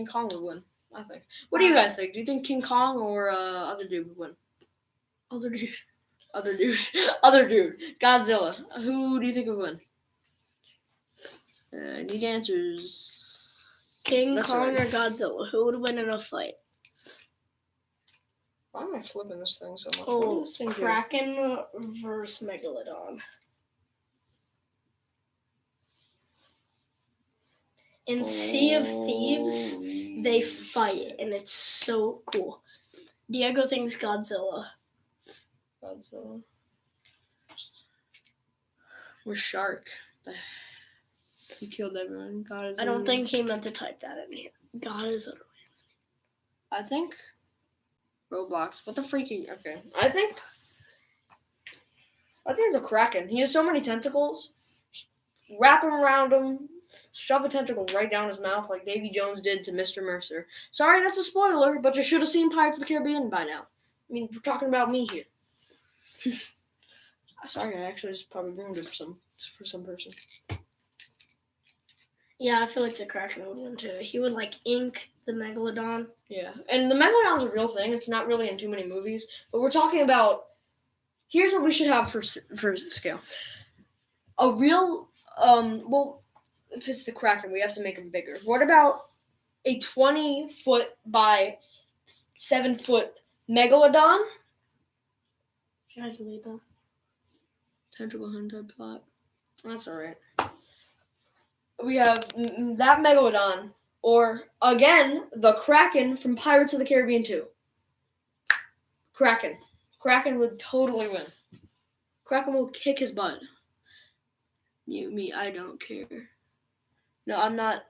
Kong would win, I think. What do you guys think? Do you think King Kong or other dude would win? Other dude. Godzilla. Who do you think would win? Need answers. King Kong or Godzilla? Who would win in a fight? Why am I flipping this thing so much? What Oh, does this thing do? Kraken versus Megalodon. In Sea of Thieves, they fight, and it's so cool. Diego thinks Godzilla. Godzilla. Or shark. He killed everyone. God is. I don't think he meant to type that in here. God is utterly. I think Roblox. What the freaking? Okay. I think it's a Kraken. He has so many tentacles. Wrap him around him. Shove a tentacle right down his mouth like Davy Jones did to Mr. Mercer. Sorry, that's a spoiler, but you should have seen Pirates of the Caribbean by now. I mean, we're talking about me here. Sorry, I actually just probably ruined it for some person. Yeah, I feel like the Kraken would win too. He would ink the Megalodon. Yeah, and the Megalodon's a real thing. It's not really in too many movies, but we're talking about. Here's what we should have for scale. A real well. If it's the Kraken, we have to make him bigger. What about a 20-foot by 7-foot Megalodon? Should I delete that? Tentacle hunter plot. That's alright. We have that Megalodon, or, again, the Kraken from Pirates of the Caribbean 2. Kraken. Kraken would totally win. Kraken will kick his butt. Mute me, I don't care. No, I'm not.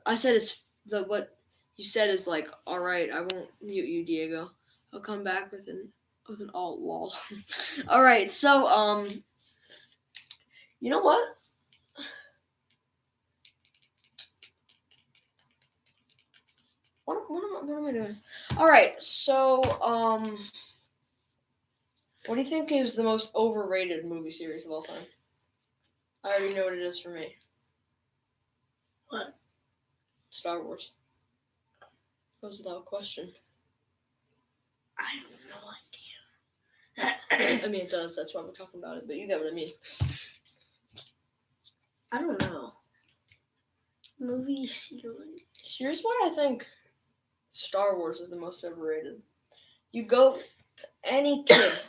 I said it's what you said is all right. I won't mute you, Diego. I'll come back with an alt lol. All right, so you know what? What am I doing? All right, so what do you think is the most overrated movie series of all time? I already know what it is for me. What? Star Wars. Goes without question. I have no idea. I mean, it does. That's why we're talking about it. But you get what I mean. I don't know. Movie series. Here's why I think Star Wars is the most overrated. You go to any kid.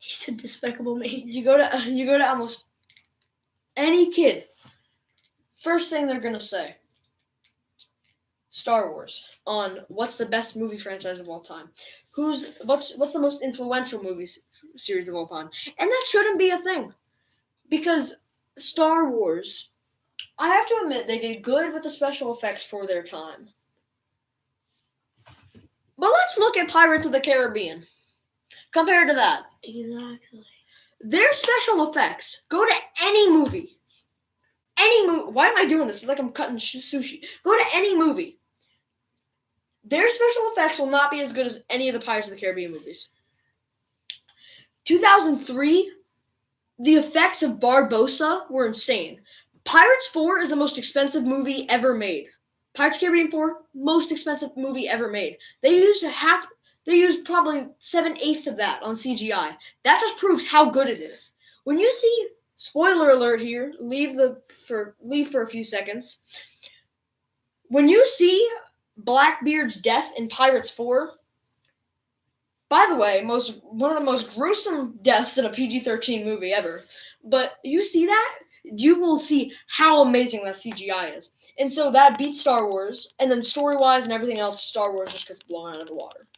He said Despicable Me. You go to almost any kid. First thing they're gonna say, Star Wars. On what's the best movie franchise of all time? What's the most influential movie series of all time? And that shouldn't be a thing, because Star Wars, I have to admit, they did good with the special effects for their time. But let's look at Pirates of the Caribbean. Compared to that. Exactly. Their special effects, go to any movie. Why am I doing this? It's like I'm cutting sushi. Go to any movie. Their special effects will not be as good as any of the Pirates of the Caribbean movies. 2003, the effects of Barbossa were insane. Pirates 4 is the most expensive movie ever made. Pirates of the Caribbean 4, most expensive movie ever made. They used probably 7/8 of that on CGI. That just proves how good it is. When you see, spoiler alert here, leave for a few seconds. When you see Blackbeard's death in Pirates 4, by the way, one of the most gruesome deaths in a PG-13 movie ever. But you see that, you will see how amazing that CGI is. And so that beats Star Wars, and then story-wise and everything else, Star Wars just gets blown out of the water.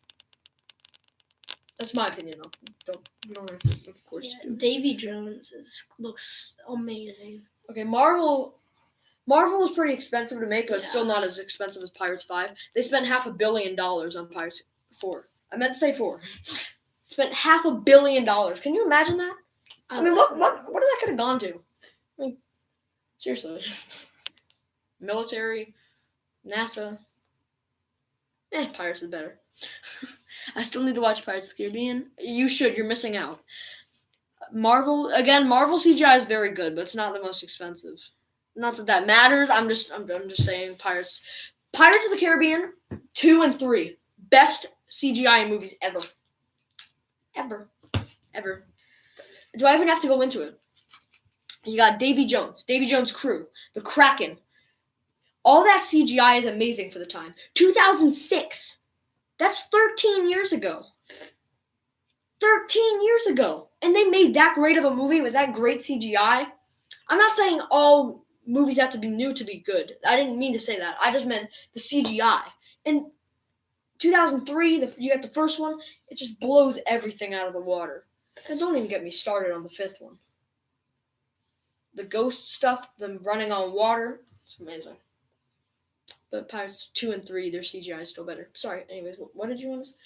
That's my opinion, though. You don't have to, of course. Yeah, Davy Jones looks amazing. Okay, Marvel is pretty expensive to make, but it's still not as expensive as Pirates 5. They spent $500 million on Pirates 4. I meant to say 4. Spent $500 million. Can you imagine that? I mean, what that could have gone to? I mean, seriously. Military, NASA. Pirates is better. I still need to watch Pirates of the Caribbean. You should. You're missing out. Marvel CGI is very good, but it's not the most expensive. Not that matters. I'm just saying Pirates of the Caribbean 2 and 3, best CGI movies ever. Do I even have to go into it? You got Davy Jones' crew, the Kraken. All that CGI is amazing for the time. 2006. That's 13 years ago. 13 years ago. And they made that great of a movie with that great CGI. I'm not saying all movies have to be new to be good. I didn't mean to say that. I just meant the CGI. In 2003, you got the first one, it just blows everything out of the water. And don't even get me started on the fifth one. The ghost stuff, them running on water, it's amazing. But Pirates 2 and 3, their CGI is still better. Sorry, anyways, what did you want to say?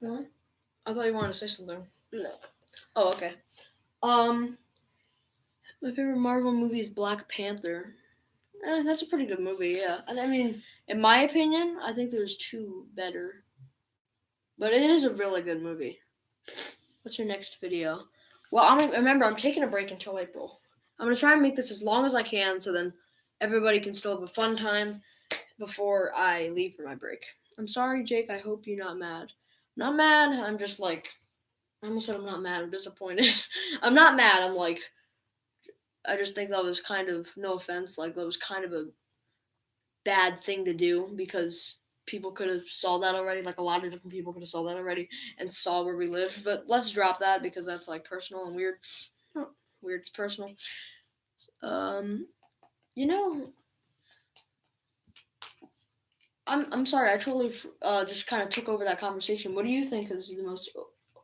What? I thought you wanted to say something. No. Oh, okay. My favorite Marvel movie is Black Panther. That's a pretty good movie, yeah. I mean, in my opinion, I think there's two better. But it is a really good movie. What's your next video? Well, remember, I'm taking a break until April. I'm going to try and make this as long as I can so then everybody can still have a fun time before I leave for my break. I'm sorry, Jake. I hope you're not mad. I'm not mad. I'm just like, I almost said I'm not mad. I'm disappointed. I'm not mad. I'm like, I just think that was kind of, no offense, like that was kind of a bad thing to do because people could have saw that already. Like a lot of different people could have saw that already and saw where we lived. But let's drop that because that's like personal and weird. Not weird, it's personal. You know, I'm sorry. I totally just kind of took over that conversation. What do you think is the most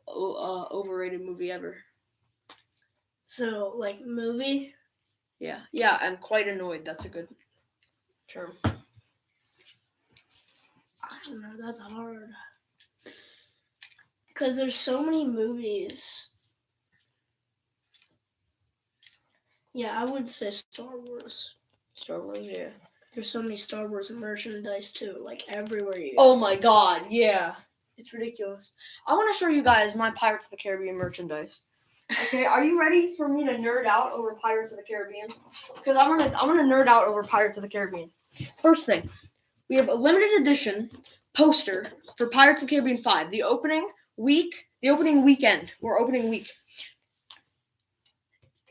overrated movie ever? So, like, movie? Yeah, I'm quite annoyed. That's a good term. I don't know, that's hard. Because there's so many movies. Yeah, I would say Star Wars. Star Wars, yeah. There's so many Star Wars merchandise, too. Like, everywhere you go. Oh, my God, yeah. It's ridiculous. I want to show you guys my Pirates of the Caribbean merchandise. Okay, are you ready for me to nerd out over Pirates of the Caribbean? Because I'm gonna nerd out over Pirates of the Caribbean. First thing, we have a limited edition poster for Pirates of the Caribbean 5. The opening weekend, or opening week.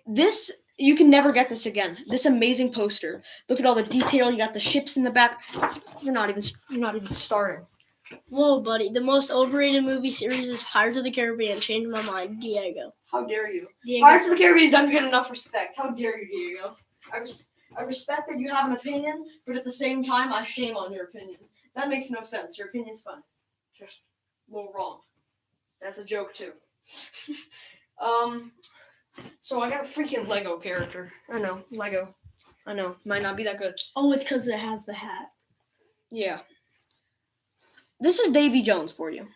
This, you can never get this again. This amazing poster. Look at all the detail. You got the ships in the back. You're not even starting. Whoa, buddy. The most overrated movie series is Pirates of the Caribbean. Changed my mind. Diego. How dare you? Diego. Pirates of the Caribbean doesn't get enough respect. How dare you, Diego? I respect that you have an opinion, but at the same time, I shame on your opinion. That makes no sense. Your opinion's fine. Just a little wrong. That's a joke, too. So I got a freaking Lego character. I know, Lego. I know, might not be that good. Oh, it's because it has the hat. Yeah. This is Davy Jones for you.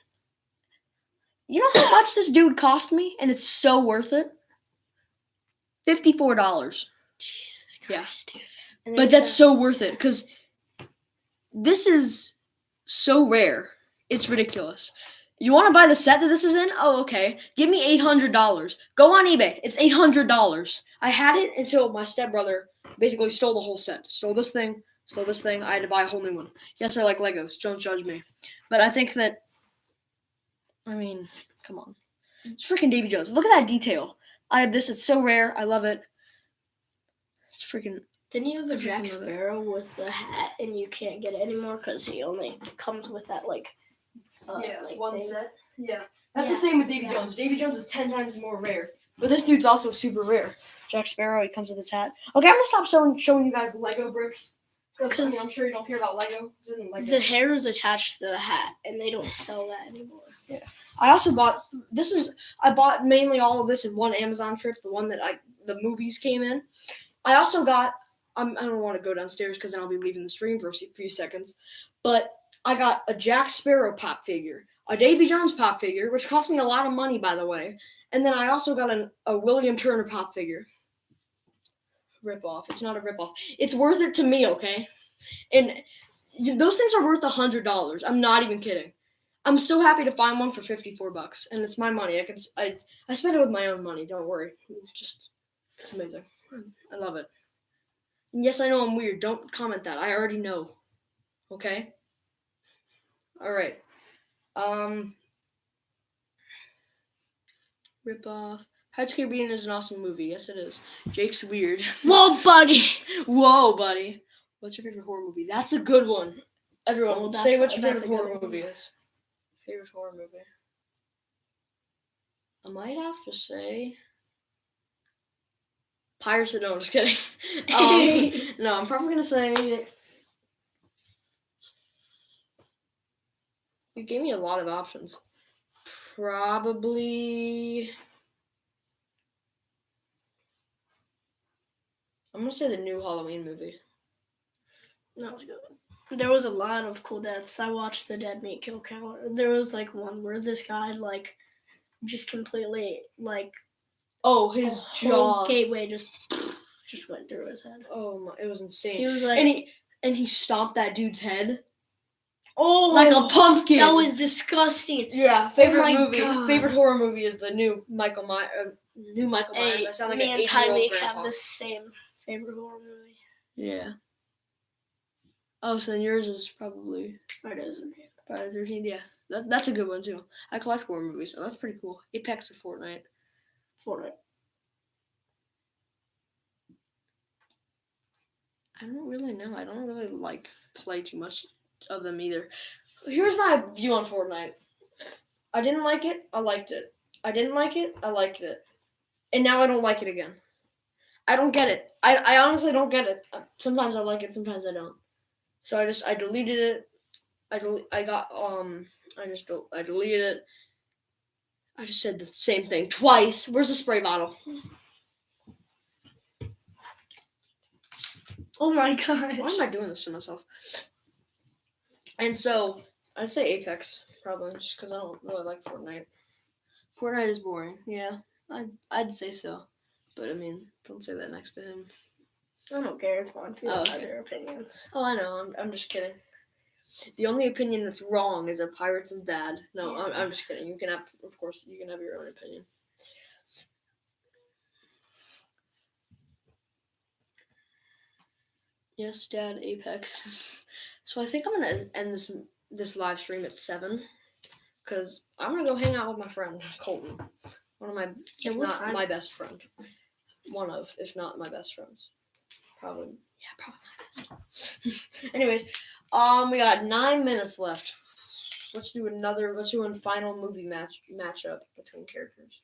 You know how much this dude cost me? And it's so worth it? $54. Jesus Christ, dude. But that's so worth it, because this is so rare. It's ridiculous. You want to buy the set that this is in? Oh, okay. Give me $800. Go on eBay. It's $800. I had it until my stepbrother basically stole the whole set. Stole this thing. I had to buy a whole new one. Yes, I like Legos. Don't judge me. But I think that, I mean, come on. It's freaking Davy Jones. Look at that detail. I have this. It's so rare. I love it. It's freaking... Didn't you have a Jack Sparrow with the hat and you can't get it anymore because he only comes with that, like one thing. set. Yeah. That's the same with Davy Jones. Davy Jones is 10 times more rare. But this dude's also super rare. Jack Sparrow, he comes with his hat. Okay, I'm going to stop showing you guys Lego bricks. Because I'm sure you don't care about Lego. The hair is attached to the hat, and they don't sell that anymore. Yeah. I also bought, I bought mainly all of this in one Amazon trip, the one that the movies came in. I also got, I don't want to go downstairs because then I'll be leaving the stream for a few seconds, but I got a Jack Sparrow pop figure, a Davy Jones pop figure, which cost me a lot of money, by the way, and then I also got a William Turner pop figure. Rip-off. It's not a rip-off. It's worth it to me, okay? And those things are worth $100. I'm not even kidding. I'm so happy to find one for $54, and it's my money. I spend it with my own money. Don't worry. It's amazing. I love it. And yes, I know I'm weird. Don't comment that. I already know. Okay? All right. Rip-off. Pirates of the Caribbean is an awesome movie. Yes, it is. Jake's weird. Whoa, buddy. Whoa, buddy. What's your favorite horror movie? That's a good one. Everyone, say what your that's favorite a good horror one. movie is. Favorite horror movie. I might have to say Pirates. No, I'm just kidding. No, I'm probably gonna say. You gave me a lot of options. Probably. I'm gonna say the new Halloween movie. That was good. There was a lot of cool deaths. I watched the Dead Meat Kill Count. There was like one where this guy like just completely like His whole jaw. gateway just went through his head. Oh my! It was insane. He was like, and he stomped that dude's head. Oh, like a pumpkin. That was disgusting. Yeah, favorite movie, God. favorite horror movie is the new Michael Myers. I sound like me an and 80-year-old Tymeek grandpa. have the same favorite horror movie. Yeah. Oh, so then yours is probably Friday the 13th. Yeah, that's a good one too. I collect horror movies, so that's pretty cool. Apex or Fortnite? Fortnite. I don't really know. I don't really play too much of them either. Here's my view on Fortnite. I didn't like it. I liked it. I didn't like it. I liked it. And now I don't like it again. I don't get it. I honestly don't get it. Sometimes I like it. Sometimes I don't. So I deleted it. I deleted it. I just said the same thing twice. Where's the spray bottle? Oh my gosh. Why am I doing this to myself? And so I'd say Apex probably just because I don't really like Fortnite. Fortnite is boring. Yeah, I'd say so. But I mean, don't say that next to him. I don't care. It's fine. People Oh, have okay. their opinions. Oh, I know. I'm just kidding. The only opinion that's wrong is that Pirates is bad. No, Yeah. I'm just kidding. You can have, of course, you can have your own opinion. Yes, Dad, Apex. So I think I'm gonna end this live stream at 7, because I'm gonna go hang out with my friend Colton, one of my, if not my best friend, one of, if not my best friends, probably my best. Anyways, we got 9 minutes left. Let's do a final movie matchup between characters.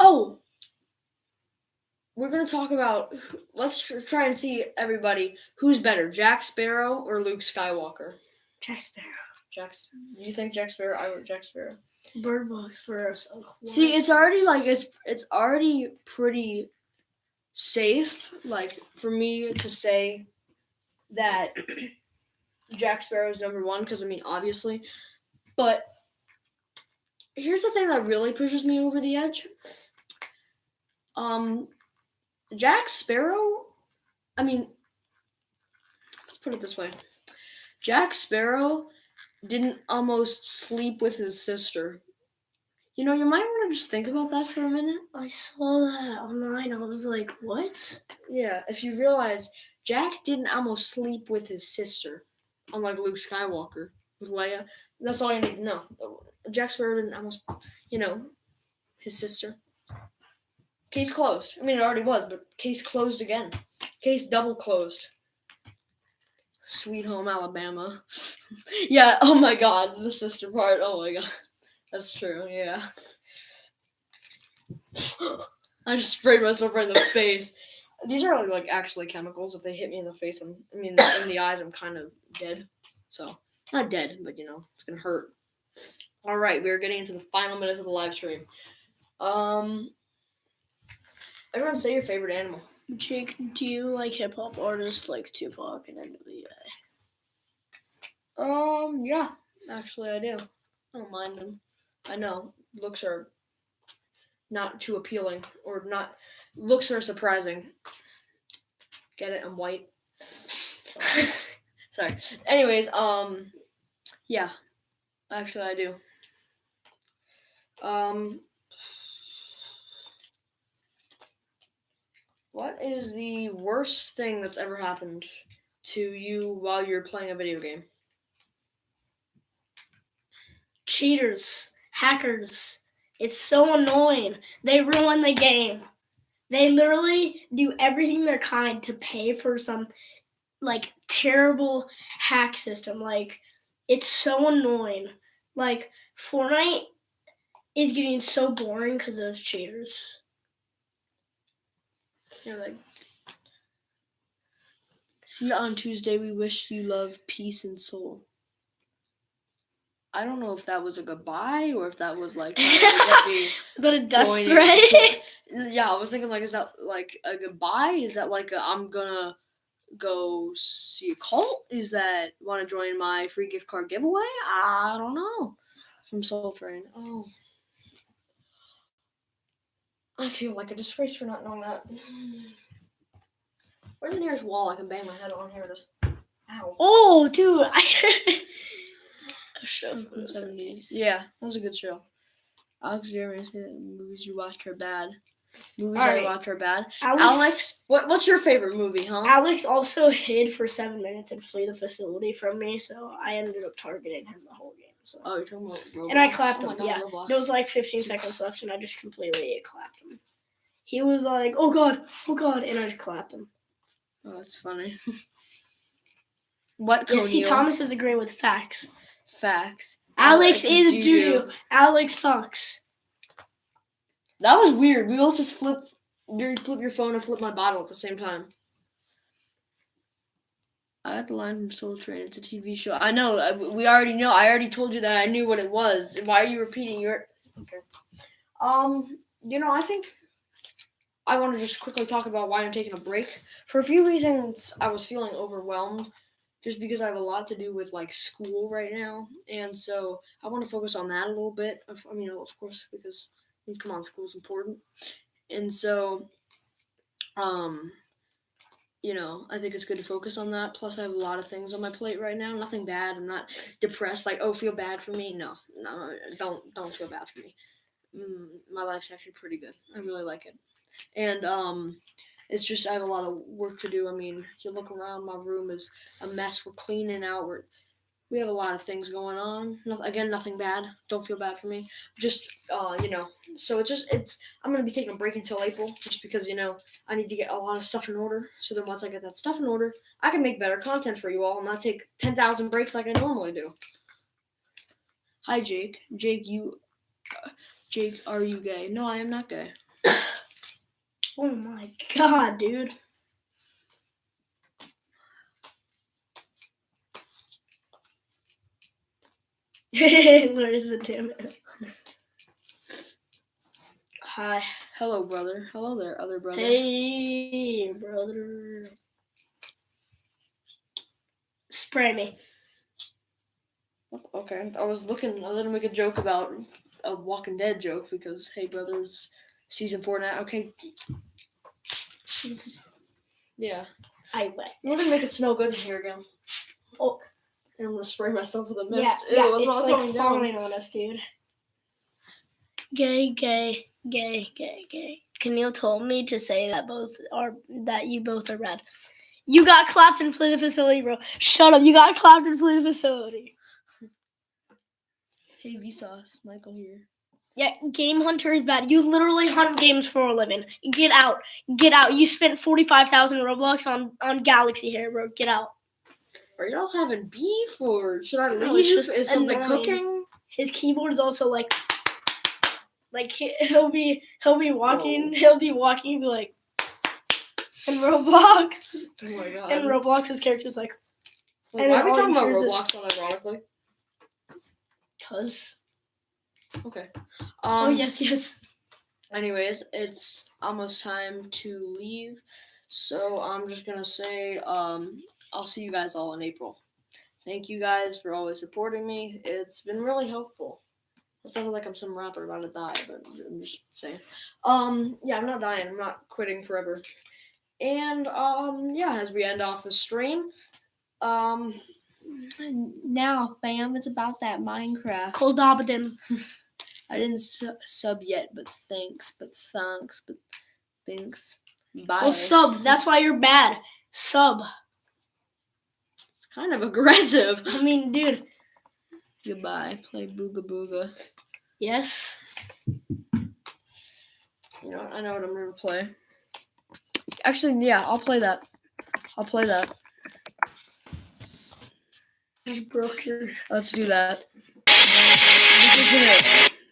Oh, we're gonna talk about. Let's try and see everybody who's better, Jack Sparrow or Luke Skywalker. Jack Sparrow. You think Jack Sparrow? I would Jack Sparrow. Bird Box first. See, it's already it's already pretty safe, for me to say that Jack Sparrow is number 1, because I mean, obviously. But here's the thing that really pushes me over the edge. Jack Sparrow, I mean, let's put it this way. Jack Sparrow didn't almost sleep with his sister. You know, you might want to just think about that for a minute. I saw that online. I was like, what? Yeah, if you realize Jack didn't almost sleep with his sister, unlike Luke Skywalker with Leia. That's all you need to know. Jack Sparrow didn't almost, his sister. Case closed. I mean, it already was, but case closed again. Case double closed. Sweet Home Alabama. Yeah, oh my god, the sister part. Oh my god. That's true, yeah. I just sprayed myself right in the face. These are actually chemicals. If they hit me in the face, in the eyes, I'm kind of dead. So, not dead, but it's gonna hurt. Alright, we're getting into the final minutes of the live stream. Everyone say your favorite animal. Jake, do you like hip-hop artists like Tupac and NWA? Yeah. Actually, I do. I don't mind them. I know. Looks are not too appealing. Or not... Looks are surprising. Get it? I'm white. Sorry. Anyways, yeah. Actually, I do. What is the worst thing that's ever happened to you while you're playing a video game? cheaters, hackers. It's so annoying. They ruin the game. They literally do everything in their kind to pay for some like terrible hack system. Like it's so annoying. Like Fortnite is getting so boring because of those cheaters. You're like, see you on Tuesday. We wish you love, peace, and soul. I don't know if that was a goodbye or if that was like trying to get me Is that a death joining. threat? Yeah, I was thinking like, is that like a goodbye? Is that like a, I'm gonna go see a cult? Is that want to join my free gift card giveaway? I don't know. From Soul Train. Oh, I feel like a disgrace for not knowing that. Where's the nearest wall I can bang my head on? Here it is. Ow. Oh, dude. Show from the 70s. Yeah, that was a good show. Alex Jeremy said that movies you watched are bad. Movies I watched are bad. Alex, what's your favorite movie, huh? Alex also hid for 7 minutes and flee the facility from me, so I ended up targeting him the whole game. So. Oh, you're talking about Roblox? And I clapped him. God, Yeah, Roblox. there was like 15 seconds left, and I just completely clapped him. He was like, "Oh God," and I just clapped him. Oh, that's funny. What? Yeah, see, Thomas is agreeing with facts. Facts. Alex is doo-doo. Alex sucks. That was weird. We all just flip your phone and flip my bottle at the same time. I had the line from Soul Train. It's a TV show. I know. We already know. I already told you that I knew what it was. Why are you repeating your? Okay. I think I want to just quickly talk about why I'm taking a break. For a few reasons, I was feeling overwhelmed. Just because I have a lot to do with like school right now, and so I want to focus on that a little bit. Of course, because come on, school's important, and so, I think it's good to focus on that. Plus, I have a lot of things on my plate right now. Nothing bad. I'm not depressed. Like, oh, feel bad for me. No, don't feel bad for me. My life's actually pretty good. I really like it, and it's just I have a lot of work to do. I mean, you look around, my room is a mess. We're cleaning out. We have a lot of things going on. Nothing bad. Don't feel bad for me. Just, so I'm going to be taking a break until April just because, I need to get a lot of stuff in order. So then once I get that stuff in order, I can make better content for you all and not take 10,000 breaks like I normally do. Hi, Jake. Jake, are you gay? No, I am not gay. Oh my God, dude. Where is it, damn it? Hi. Hello, brother. Hello there, other brother. Hey, brother. Spray me. Okay. I was gonna make a joke about a Walking Dead joke because, hey, brothers, season 4 now. Okay. Yeah. I wet. We're gonna make it smell good in here again. Oh. And I'm gonna spray myself with a mist. Yeah, it's like falling on us, dude. Gay. Camille told me to say that you both are red. You got clapped and flew the facility, bro. Shut up. You got clapped and flew the facility. Hey, Vsauce. Michael here. Yeah, Game Hunter is bad. You literally hunt games for a living. Get out. You spent 45,000 Roblox on Galaxy here, bro. Get out. Are y'all having beef or should I leave? No, it's just is something annoying. Cooking? His keyboard is also like he'll be walking. Whoa. He'll be walking. He'll be like in Roblox. Oh my God. And Roblox, his character's like. Wait, why are we talking about Roblox unironically? Cause. Okay. Oh yes. Anyways, it's almost time to leave, so I'm just gonna say I'll see you guys all in April. Thank you guys for always supporting me. It's been really helpful. It sounded like I'm some rapper about to die, but I'm just saying. Yeah, I'm not dying. I'm not quitting forever. And as we end off the stream, now, fam, it's about that Minecraft. Cold Abaddon. I didn't sub yet, but thanks. Bye. Oh, sub. That's why you're bad. Sub. It's kind of aggressive. I mean, dude. Goodbye. Play Booga Booga. Yes. You know what? I know what I'm gonna play. Actually, yeah, I'll play that. You broke your. Let's do that.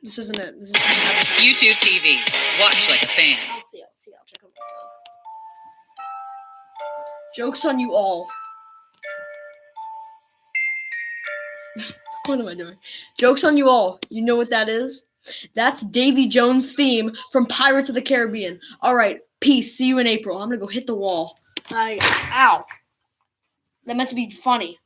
This isn't it. This is YouTube TV. Watch like a fan. I'll see. I'll check them out. Joke's on you all. What am I doing? Joke's on you all. You know what that is? That's Davy Jones' theme from Pirates of the Caribbean. All right, peace. See you in April. I'm gonna go hit the wall. Bye. Ow. That meant to be funny.